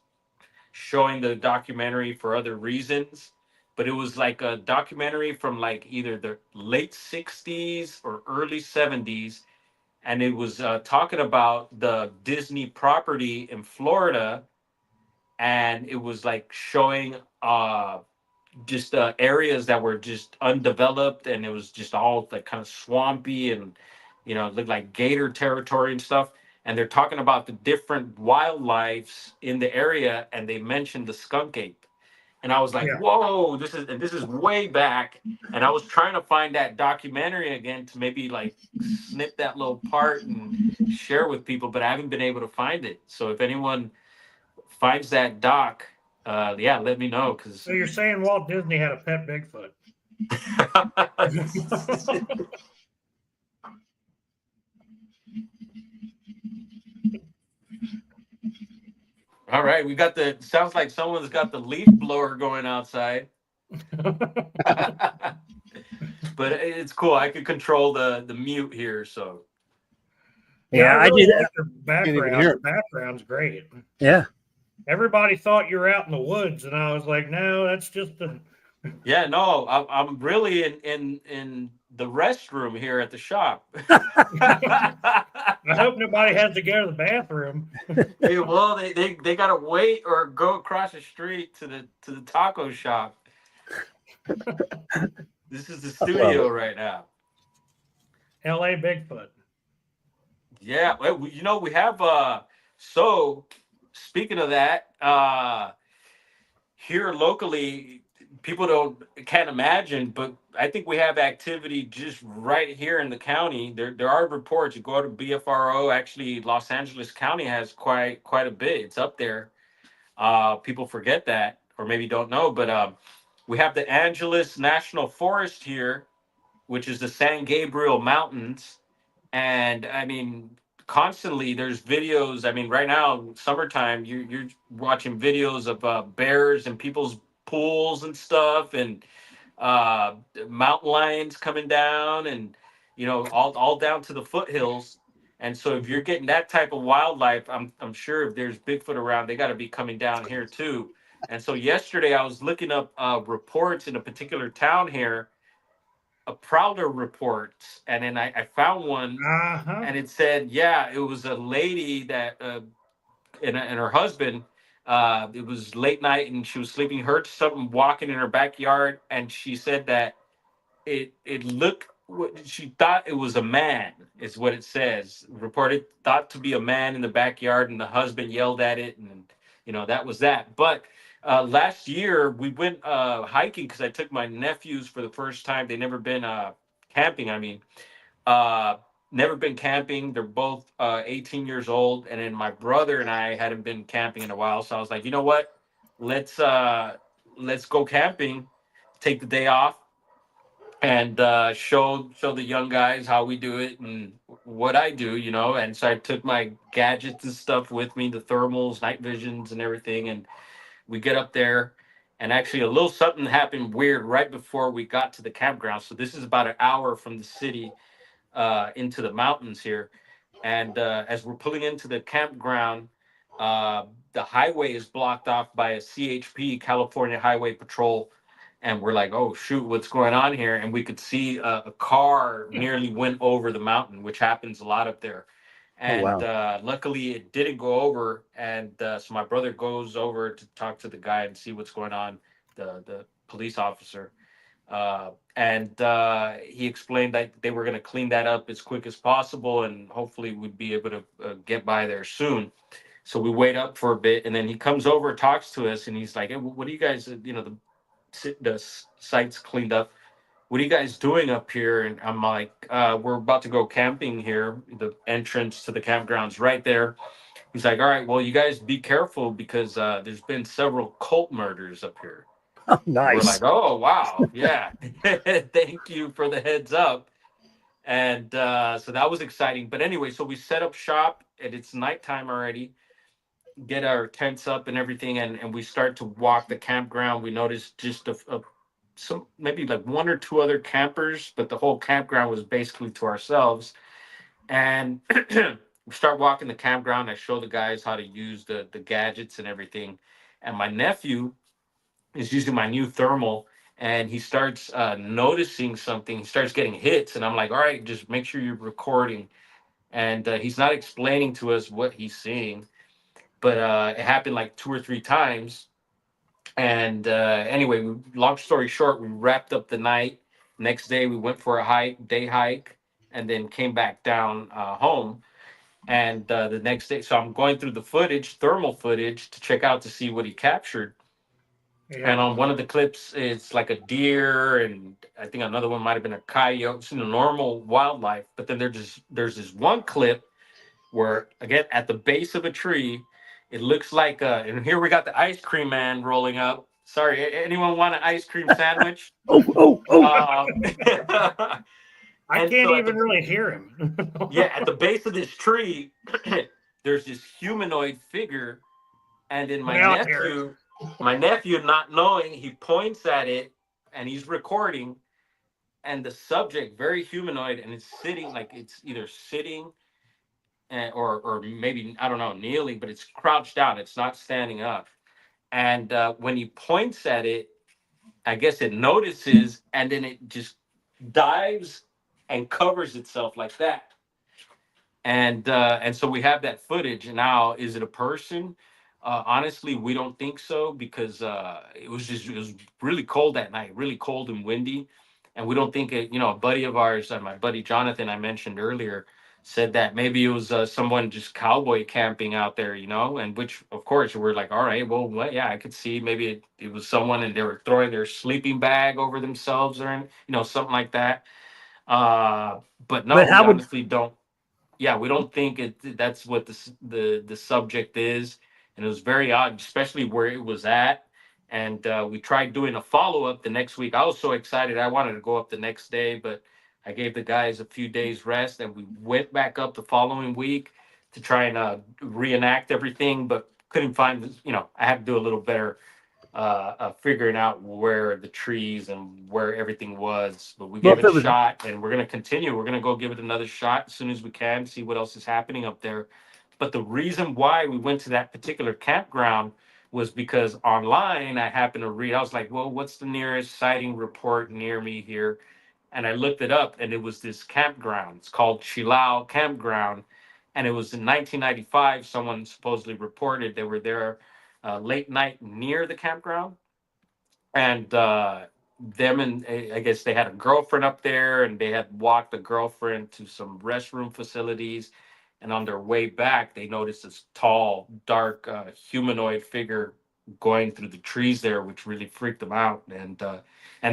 showing the documentary for other reasons, but it was like a documentary from like either the late '60s or early '70s, and it was talking about the Disney property in Florida, and it was like showing just areas that were just undeveloped, and it was just all like kind of swampy, and it looked like gator territory and stuff. And they're talking about the different wildlife in the area, and they mentioned the skunk ape. And I was like, Yeah. whoa, this is way back. And I was trying to find that documentary again to maybe like snip that little part and share with people, but I haven't been able to find it. So if anyone finds that doc, yeah, let me know. Because So you're saying Walt Disney had a pet Bigfoot? All right, we got sounds like someone's got the leaf blower going outside. But it's cool. I could control the mute here, so. Yeah, I I really did. like the background. hear The it. background's great. Yeah. Everybody thought you were out in the woods, and I was like, no, that's just the. Yeah, no, I'm really in the restroom here at the shop. I hope nobody has to go to the bathroom. Hey, well, they gotta wait or go across the street to the taco shop. This is the studio right now. L.A. Bigfoot. Yeah, well, we have so speaking of that, here locally, people can't imagine, but I think we have activity just right here in the county. There are reports. You go to BFRO. Actually, Los Angeles County has quite a bit. It's up there. People forget that, or maybe don't know, but we have the Angeles National Forest here, which is the San Gabriel Mountains. And I mean, constantly there's videos. I mean, right now, summertime, you're watching videos of bears in people's pools and stuff, and uh, mountain lions coming down, and all down to the foothills. And so, if you're getting that type of wildlife, I'm sure if there's Bigfoot around, they got to be coming down here too. And so, yesterday I was looking up reports in a particular town here, a Prowler reports, and then I found one, Uh-huh. and it said, yeah, it was a lady that and her husband. It was late night, and she was sleeping. Heard something walking in her backyard, and she said that it looked. She thought it was a man, is what it says. Reported thought to be a man in the backyard, and the husband yelled at it, and that was that. But last year we went hiking because I took my nephews for the first time. They never been camping. I mean, uh, never been camping. They're both 18 years old, and then my brother and I hadn't been camping in a while. So I was like, you know what? Let's let's go camping. Take the day off and show the young guys how we do it and what I do. And so I took my gadgets and stuff with me, the thermals, night visions, and everything. And we get up there, and actually a little something happened weird right before we got to the campground. So this is about an hour from the city into the mountains here. And as we're pulling into the campground, the highway is blocked off by a CHP, California Highway Patrol. And we're like, oh, shoot, what's going on here? And we could see a car nearly went over the mountain, which happens a lot up there. Oh, And wow. luckily it didn't go over. And so my brother goes over to talk to the guy and see what's going on, the police officer. And he explained that they were going to clean that up as quick as possible, and hopefully we'd be able to get by there soon. So we wait up for a bit, and then he comes over, talks to us, and he's like, hey, what do you guys, the site's cleaned up. What are you guys doing up here? And I'm like, we're about to go camping here. The entrance to the campground's right there. He's like, all right, well, you guys be careful because there's been several cult murders up here. Oh, We're nice. like, oh, wow. Yeah. Thank you for the heads up. And so that was exciting. But anyway, so we set up shop, and it's nighttime already, get our tents up and everything. And we start to walk the campground. We noticed just some maybe like one or two other campers, but the whole campground was basically to ourselves. And we start walking the campground. I show the guys how to use the gadgets and everything. And my nephew is using my new thermal, and he starts noticing something. He starts getting hits, and I'm like, all right, just make sure you're recording. And he's not explaining to us what he's seeing, but it happened like two or three times. And anyway, long story short, we wrapped up the night. Next day we went for a day hike, and then came back down home. And the next day, so I'm going through the footage, thermal footage, to check out to see what he captured. And Yeah. on one of the clips, it's like a deer, and I think another one might have been a coyote, it's, normal wildlife. But then there's this one clip where, again, at the base of a tree, it looks like and here we got the ice cream man rolling up. Sorry, anyone want an ice cream sandwich? Oh, oh, oh. I And can't so at even the really hear him. yeah, at the base of this tree, there's this humanoid figure, and then Now I hear it. my nephew, not knowing, he points at it, and he's recording, and the subject, very humanoid, and it's sitting, like it's either sitting or maybe, I don't know, kneeling, but it's crouched down. It's not standing up. And when he points at it, I guess it notices, and then it just dives and covers itself like that. And so we have that footage. Now, is it a person? Honestly, we don't think so, because it was really cold that night, really cold and windy, and we don't think it. A buddy of ours, my buddy Jonathan, I mentioned earlier, said that maybe it was someone just cowboy camping out there, and which of course we're like, all right, well, yeah, I could see maybe it was someone and they were throwing their sleeping bag over themselves or something like that. But no, But we how would honestly don't. Yeah, we don't think that's what the subject is, and it was very odd, especially where it was at. And we tried doing a follow up the next week. I was so excited, I wanted to go up the next day, but I gave the guys a few days rest, and we went back up the following week to try and reenact everything, but couldn't find. I had to do a little better figuring out where the trees and where everything was. But we well gave if it a it was shot, and we're going to continue. We're going to go give it another shot as soon as we can, see what else is happening up there. But the reason why we went to that particular campground was because online I happened to read, I was like, well, what's the nearest sighting report near me here? And I looked it up, and it was this campground. It's called Chilau Campground. And it was in 1995. Someone supposedly reported they were there late night near the campground, and them and I guess they had a girlfriend up there, and they had walked the girlfriend to some restroom facilities, and on their way back they noticed this tall dark humanoid figure going through the trees there, which really freaked them out. And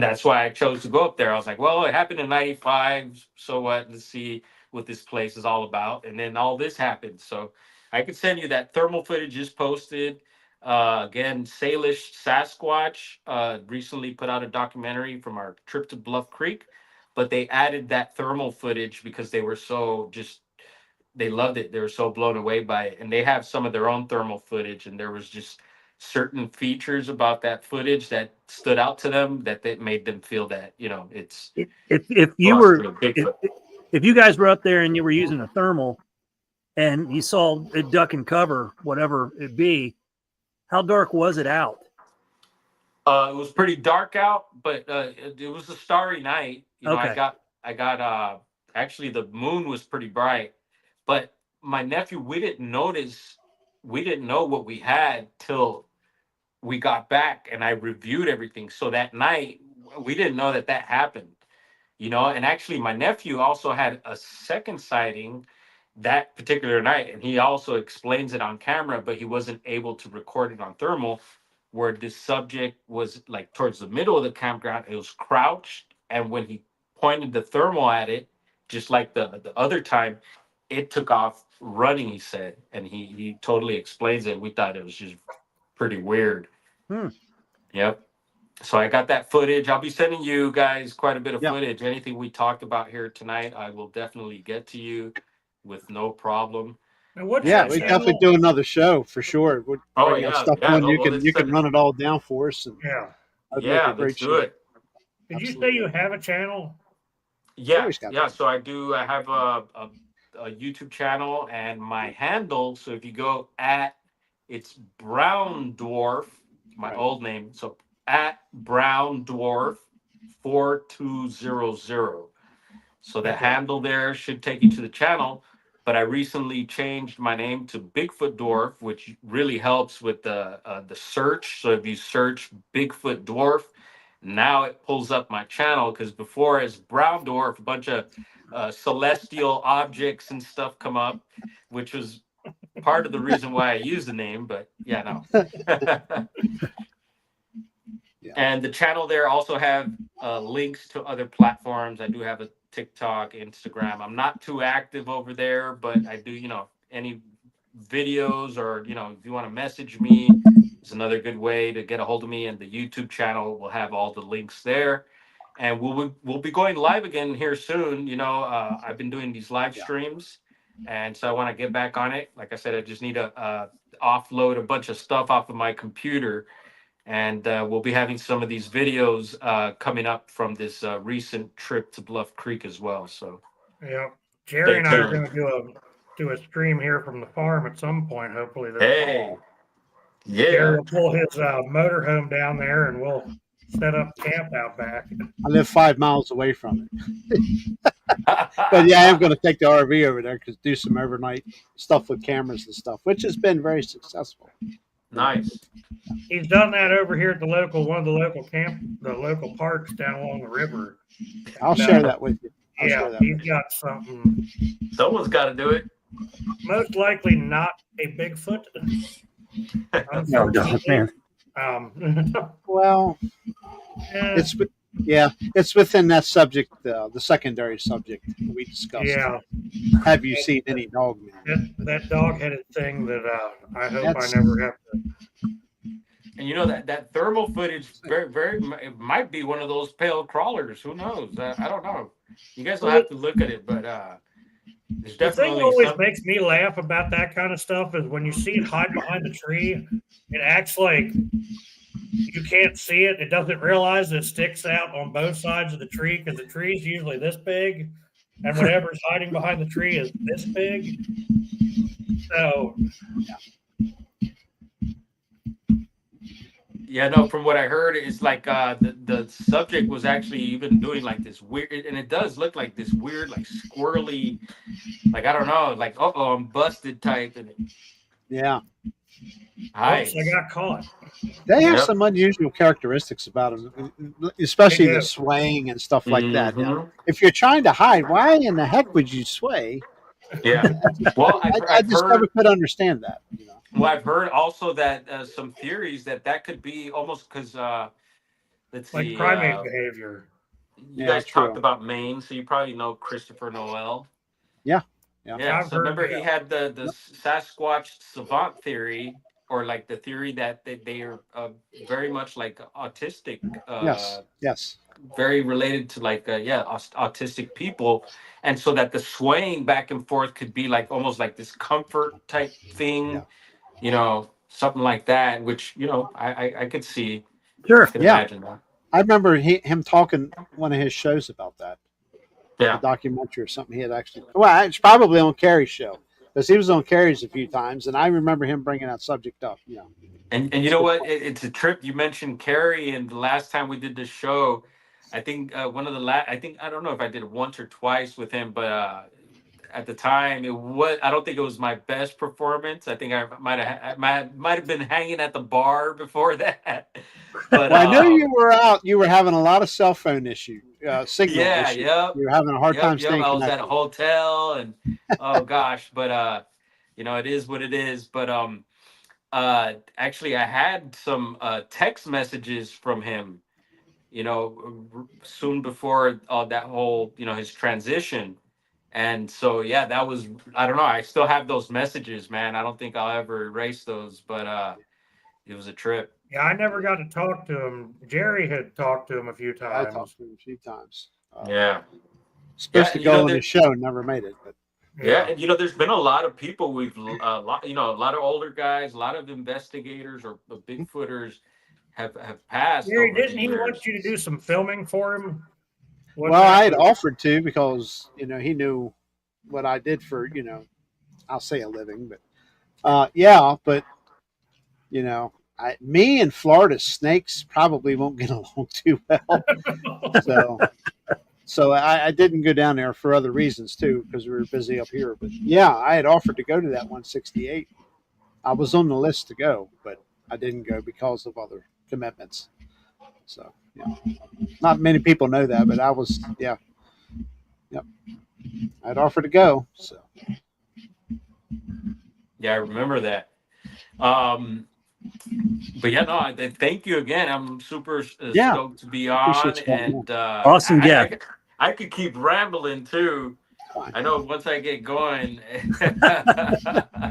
that's why I chose to go up there. I was like, well, it happened in 95, so what, let's see what this place is all about. And then all this happened, so I could send you that thermal footage is posted. Again, Salish Sasquatch recently put out a documentary from our trip to Bluff Creek, but they added that thermal footage because they were they loved it. They were so blown away by it. And they have some of their own thermal footage, and there was just certain features about that footage that stood out to them that made them feel that, it's if you were possibly a if, Bigfoot. if you guys were up there and you were using a thermal and you saw it duck and cover, whatever it be, how dark was it out? It was pretty dark out, but it was a starry night. Okay. I got actually the moon was pretty bright, but my nephew, we didn't know what we had till we got back and I reviewed everything. So that night we didn't know that happened, and actually my nephew also had a second sighting that particular night, and he also explains it on camera, but he wasn't able to record it on thermal, where this subject was like towards the middle of the campground. It was crouched, and when he pointed the thermal at it, just like the other time, it took off running, he said, and he totally explains it. We thought it was just pretty weird. Hmm. Yep. So I got that footage. I'll be sending you guys quite a bit of Yeah. footage. Anything we talked about here tonight, I will definitely get to you with no problem. And what's Yeah, that we channel? definitely do another show for sure. We'll Oh bring that yeah, stuff yeah. on. Well, You let's can send it. run it all down for us, and Yeah. I'd make Yeah, a great let's do show. it. Did you say Absolutely. you have a channel? Yeah, Always got yeah. that. So I do. I have a YouTube channel, and my handle. So if you go it's Brown Dwarf, my Right. old name. So at Brown Dwarf 4200. So the Okay. handle there should take you to the channel. But I recently changed my name to Bigfoot Dwarf, which really helps with the search. So if you search Bigfoot Dwarf, now it pulls up my channel, because before as Brown Dwarf, a bunch of celestial objects and stuff come up, which was part of the reason why I used the name. But yeah, no. Yeah. And the channel there also have links to other platforms. I do have a TikTok, Instagram. I'm not too active over there, but I do, any videos, or, if you want to message me, it's another good way to get a hold of me. And the YouTube channel will have all the links there. And we'll be going live again here soon. I've been doing these live Yeah. streams, and so I want to get back on it. Like I said, I just need to offload a bunch of stuff off of my computer. And we'll be having some of these videos coming up from this recent trip to Bluff Creek as well. So Yeah. Jerry and I are tuned. going to do a stream here from the farm at some point, hopefully this Hey, fall. yeah. Jerry will pull his motorhome down there, and we'll set up camp out back. I live 5 miles away from it, but yeah, I am going to take the RV over there because do some overnight stuff with cameras and stuff, which has been very successful. Nice. He's done that over here at one of the local parks down along the river. I'll share that with you. I'll Yeah, share that. he's got something. Someone's got to do it. Most likely not a Bigfoot. No, Unfortunately. man. Well, Yeah, it's within that subject, the secondary subject we discussed. yeah. Have you seen any dogmen? That dog-headed thing that I hope I That's- never have to. And you know that thermal footage it might be one of those pale crawlers. Who knows? I don't know. You guys will have to look at it, but there's The thing that definitely always some. makes me laugh about that kind of stuff is when you see it hide behind a tree, it acts like you can't see it. It doesn't realize it sticks out on both sides of the tree because the tree is usually this big, and whatever's hiding behind the tree is this big. So Yeah, no. From what I heard, it's like the subject was actually even doing like this weird, and it does look like this weird, like squirrely, like I don't know, like I'm busted type, and Yeah, oops, hides. I got caught. they have Yep. some unusual characteristics about them, especially They the do. swaying and stuff like that. You know, Mhm. if you're trying to hide, why in the heck would you sway? Yeah. Well, I I've just never heard. could understand that. You know, Well, I've heard also that some theories that could be almost because let's Like see, primate behavior. you Yeah, guys true. talked about Maine, so you probably know Christopher Noel. Yeah. Yeah. I've So heard remember he that. had the Sasquatch savant theory, or like the theory that they are very much like autistic. Yes. Very related to like autistic people, and so that the swaying back and forth could be like almost like this comfort type thing, something like that, which I could see. Sure. I could Yeah. imagine that. I remember him talking one of his shows about that, a Yeah. documentary or something. He had actually, well, it's probably on Carrie's show because he was on Carrie's a few times, and I remember him bringing that subject up. You know, And you know what? It's a trip. You mentioned Carrie, and the last time we did the show, I think one of the I think I don't know if I did it once or twice with him, but at the time I don't think it was my best performance. I think I might have been hanging at the bar before that. But well, I know you were out. You were having a lot of cell phone signal yeah, issues. yep, You were having a hard time yep. staying I was at a connected. hotel, and oh gosh, but it is what it is. But actually, I had some text messages from him, soon before that whole, his transition. And so, yeah, that was, I don't know. I still have those messages, man. I don't think I'll ever erase those, but it was a trip. Yeah, I never got to talk to him. Jerry had talked to him a few I times. talked to him a few times. Yeah. Supposed Yeah. to go on his show, never made it. But Yeah. And, there's been a lot of people a lot of older guys, a lot of investigators or Bigfooters have passed Jerry, over the didn't he years. want you to do some filming for him? What well, I had happened? offered to because he knew what I did for I'll say a living, but yeah, but me and Florida snakes probably won't get along too well. So I didn't go down there for other reasons too, because we were busy up here. But yeah, I had offered to go to that 168. I was on the list to go, but I didn't go because of other commitments. So yeah, not many people know that, but I was yep. I'd offered to go. So Yeah, I remember that. But yeah, no, thank you again. I'm super stoked to be on, appreciate you. and Awesome. Yeah. I could keep rambling too. Fine. I know once I get going.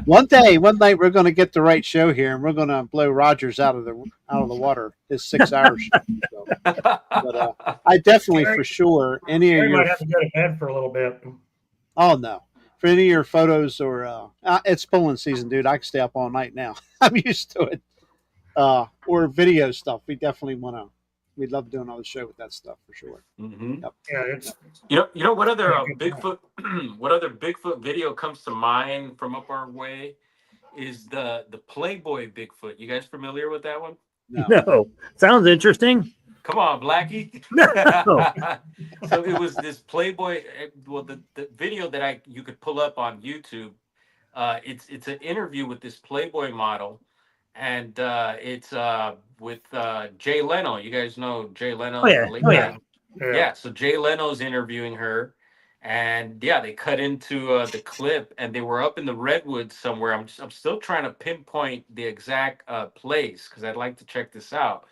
One night we're going to get the right show here, and we're going to blow Rogers out of the water. His 6 hours. So, but I definitely, for sure, any of Jerry your might have to go to bed for a little bit. oh no, for any of your photos or it's pulling season, dude. I can stay up all night now. I'm used to it. Or video stuff. We definitely want to. We'd love to do another show with that stuff for sure. Mm-hmm. Yep. Yeah, it's you know what other Bigfoot what other Bigfoot video comes to mind from up our way is the Playboy Bigfoot. You guys familiar with that one? No. Sounds interesting. Come on, Blackie. No. So it was this Playboy. Well, the video that you could pull up on YouTube. It's an interview with this Playboy model, and it's with Jay Leno. You guys know Jay Leno. Oh, yeah. the late Oh, yeah. guy? Yeah. So Jay Leno's interviewing her, And yeah, they cut into the clip, and they were up in the redwoods somewhere. I'm still trying to pinpoint the exact place because I'd like to check this out.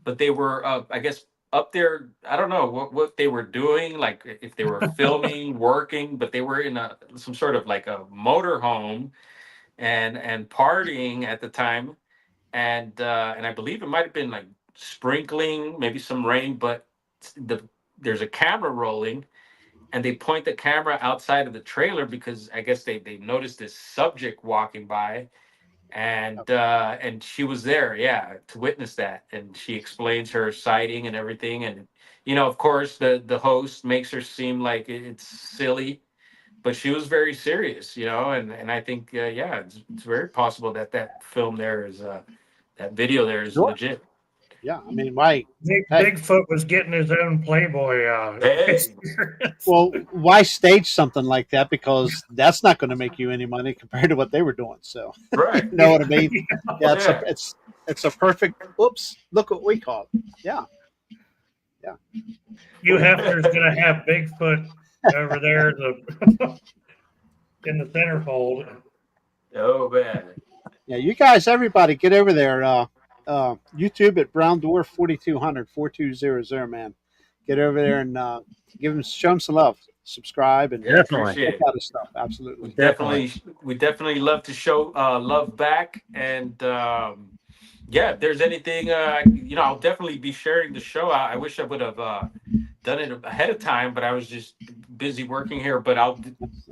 But they were, I guess, up there. I don't know what they were doing, like if they were filming, working, but they were in some sort of like a motorhome and partying at the time. And I believe it might have been like sprinkling, maybe some rain, but there's a camera rolling, and they point the camera outside of the trailer because I guess they noticed this subject walking by, and she was there, yeah, to witness that, and she explains her sighting and everything, and of course the host makes her seem like it's silly, but she was very serious, and I think yeah, it's very possible that film there is that video there is Sure. legit. Yeah, I mean, why? Hey. Bigfoot was getting his own Playboy Hey. experience. Well, why stage something like that? Because that's not going to make you any money compared to what they were doing. So, Right. you know what I mean? Yeah, Yeah. it's a perfect. Oops! Look what we call it. Yeah. You Hefner's gonna have Bigfoot over there in the centerfold. Oh man. Yeah, you guys, everybody, get over there. YouTube at Brown Dwarf 4200 man. Get over there and show them some love. Subscribe and Definitely. Appreciate that it. kind of stuff. Absolutely. We definitely love to show love back, and yeah, if there's anything, I'll definitely be sharing the show. I wish I would have done it ahead of time, but I was just busy working here. But I'll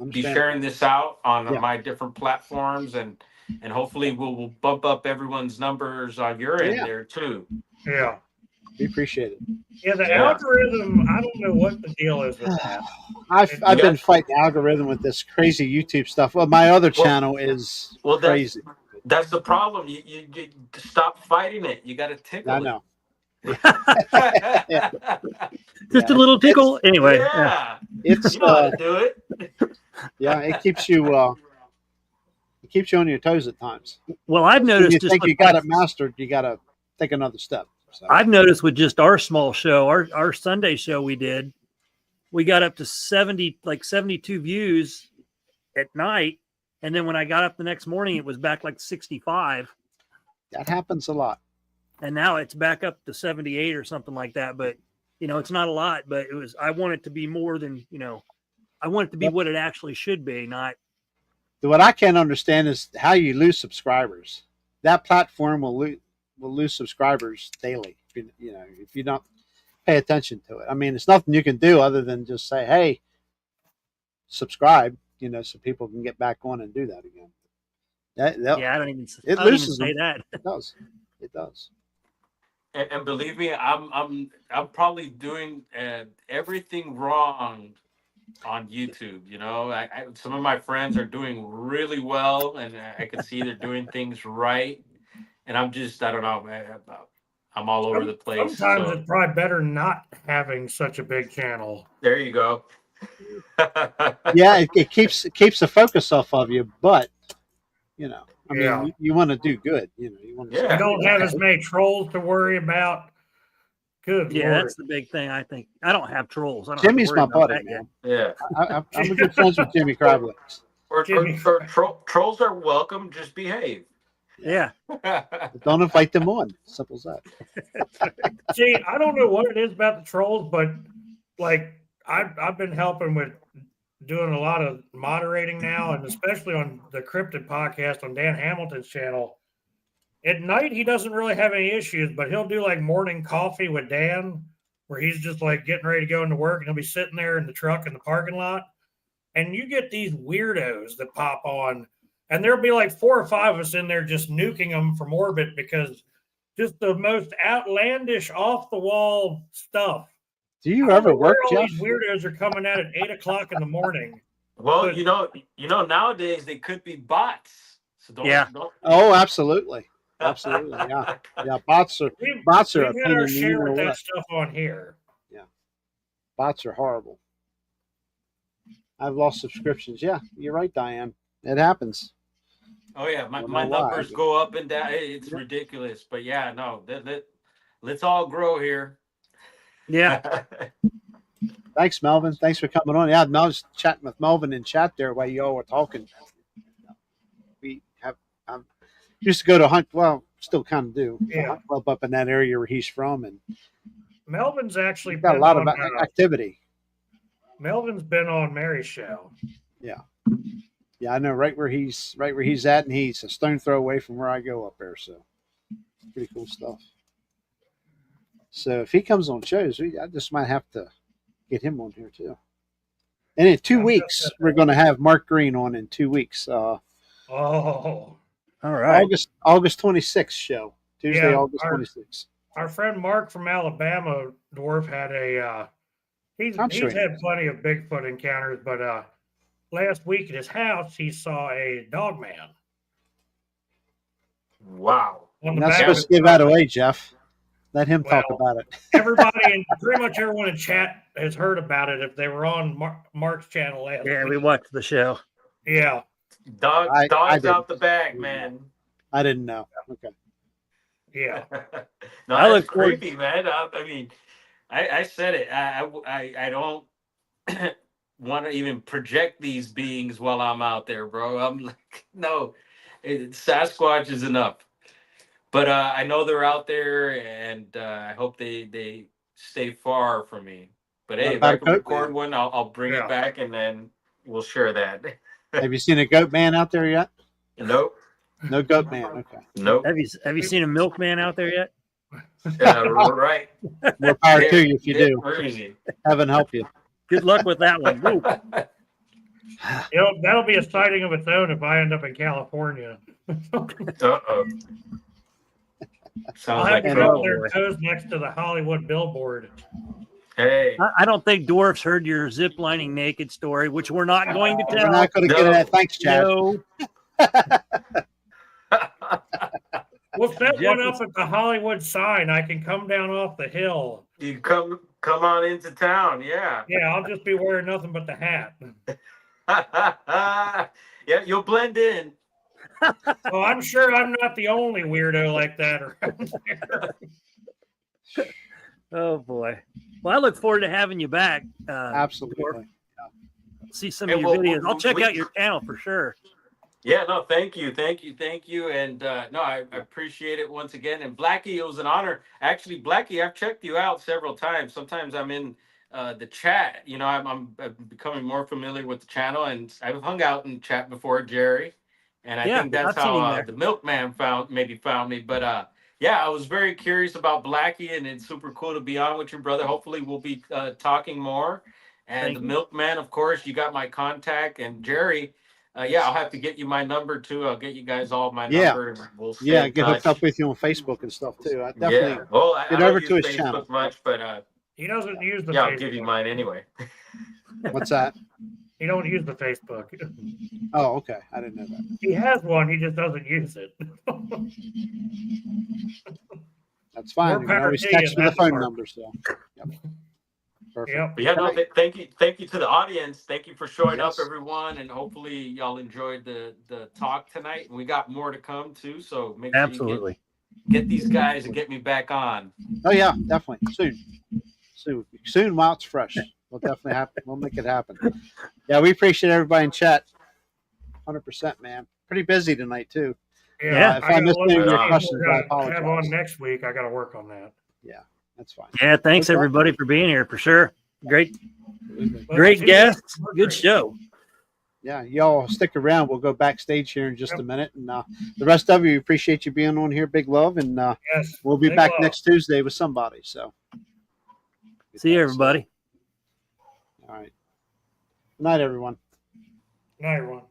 be sharing this out on my different platforms, and hopefully we'll bump up everyone's numbers on your end there too. Yeah. We appreciate it. Yeah, the algorithm, I don't know what the deal is with that. I've been fighting the algorithm with this crazy YouTube stuff. Well, my other channel is crazy. That's the problem. You stop fighting it. You got to tickle I know. Just a little tickle. Anyway, yeah. It's you know how to do it. Yeah, it keeps you on your toes at times. Well, I've noticed. When you think you got it mastered, you got to take another step. So. I've noticed with just our small show, our Sunday show we did, we got up to 72 views at night. And then when I got up the next morning, it was back like 65. That happens a lot. And now it's back up to 78 or something like that. But, it's not a lot, but I want it to be more than, I want it to be what it actually should be, not. What I can't understand is how you lose subscribers. That platform will lose subscribers daily. If you don't pay attention to it. I mean, it's nothing you can do other than just say, "Hey, subscribe," so people can get back on and do that again. I don't even say that. It does. It does. And believe me, I'm probably doing everything wrong on YouTube. Some of my friends are doing really well, and I can see they're doing things right. And I don't know, man. I'm all over the place. Sometimes it's probably better not having such a big channel. There you go. Yeah, it keeps the focus off of you, but you want to do good. You don't have as many trolls to worry about. Good. Yeah, Lord. That's the big thing. I think I don't have trolls. Jimmy's my buddy, man. Yeah, I'm a good friends with Jimmy Crablegs. Trolls are welcome. Just behave. Yeah. Don't invite them on. Simple as that. See, I don't know what it is about the trolls, but like I've been helping with doing a lot of moderating now, and especially on the Cryptid podcast on Dan Hamilton's channel. At night, he doesn't really have any issues, but he'll do like morning coffee with Dan, where he's just like getting ready to go into work, and he'll be sitting there in the truck in the parking lot. And you get these weirdos that pop on, and there'll be like 4 or 5 of us in there just nuking them from orbit because just the most outlandish, off the wall stuff. Do you ever work, all Jeff? These weirdos are coming out at 8 o'clock in the morning. Well, nowadays they could be bots. So don't. Oh, absolutely. Absolutely, yeah. Bots are a pain in the share with that stuff on here. Yeah, bots are horrible. I've lost subscriptions. Yeah, you're right, Diane. It happens. Oh yeah, my numbers go up and down. It's ridiculous, but let's all grow here. Yeah. Thanks, Melvin. Thanks for coming on. Yeah, I was chatting with Melvin in chat there while you all were talking. We have used to go to hunt. Well, still kind of do. The Yeah. hunt club up in that area where he's from, and Melvin's actually got a been lot on, of activity. Melvin's been on Mary's show. Yeah, I know right where he's at, and he's a stone throw away from where I go up there. So pretty cool stuff. So if he comes on shows, I just might have to get him on here too. And in 2 weeks, we're going to have Mark Green on in 2 weeks. Oh, All right. August 26th show. Tuesday, Yeah, August 26th. our friend Mark from Alabama, Dwarf, had a he's I'm sure had plenty of Bigfoot encounters, but last week at his house he saw a Dogman. Wow. On You're the not back supposed of to give his that property. away, Jeff. Let him talk about it. Everybody and pretty much everyone in chat has heard about it if they were on Mark's channel last Yeah, week. we watched the show. Yeah. Dogs didn't. out the bag, man. I didn't know. Okay. Yeah. No, I that's look forward- creepy, man. I mean, I said it. I don't want to even project these beings while I'm out there, bro. I'm like, no, Sasquatch is enough. But I know they're out there, and I hope they stay far from me. But hey, if I can record one, I'll bring it back, and then we'll share that. Have you seen a goat man out there yet? Nope. No goat man. Okay. Nope. Have you seen a milkman out there yet? Right. More power to you if you do. Crazy. Heaven help you. Good luck with that one. Woo. That'll be a sighting of its own if I end up in California. Uh-oh. I'll Sounds have like to go trouble. up there toes next to the Hollywood billboard. Hey. I don't think Dwarfs heard your zip lining naked story, which we're not going to tell. We're not going to get into that. Thanks, Chad. No. We'll set one up at the Hollywood sign. I can come down off the hill. You come on into town, yeah. Yeah, I'll just be wearing nothing but the hat. Yeah, you'll blend in. Well, I'm sure I'm not the only weirdo like that around there. Oh boy. Well, I look forward to having you back. Absolutely. See some Hey, of your videos. I'll check we- out your channel for sure. Yeah, no, thank you. And no, I appreciate it once again. And Blackie, it was an honor. Actually, Blackie, I've checked you out several times. Sometimes I'm in the chat. You know, I'm becoming more familiar with the channel, and I've hung out in chat before, Jerry. And I think that's I've seen him how there. the milkman found me. But yeah, I was very curious about Blackie, and it's super cool to be on with you, brother. Hopefully, we'll be talking more. And Thank the you. milkman, of course, you got my contact, and Jerry. Yeah, I'll have to get you my number too. I'll get you guys all my number. And we'll stay in Get hooked touch. up with you on Facebook and stuff too. I definitely Yeah. Well, I get don't over use to his Facebook channel. much, but He doesn't use the yeah, I'll Facebook. give you mine anyway. What's that? He don't use the Facebook. Oh, okay. I didn't know that. He has one. He just doesn't use it. That's fine. More You can power always to text you, me the that's phone smart. number. So, yep. Perfect. Yep. But yeah, no, thank you to the audience. Thank you for showing Yes. up, everyone, and hopefully y'all enjoyed the talk tonight. And we got more to come too, so make sure Absolutely. you get these guys and get me back on. Oh yeah, definitely. Soon while it's fresh. We'll definitely happen. We'll make it happen. Yeah, we appreciate everybody in chat. 100%, man. Pretty busy tonight too. Yeah. If I missed any of your on. questions, I Have apologize. on next week. I got to work on that. That's fine. Yeah, thanks Okay. everybody for being here for sure. Great But great see, guests. we're Good great. show. Yeah, y'all stick around. We'll go backstage here in just a minute, and the rest of you appreciate you being on here. Big love, and Yes. we'll be Big back love. next Tuesday with somebody. So, See you everybody. All right. Good night, everyone. Night, everyone.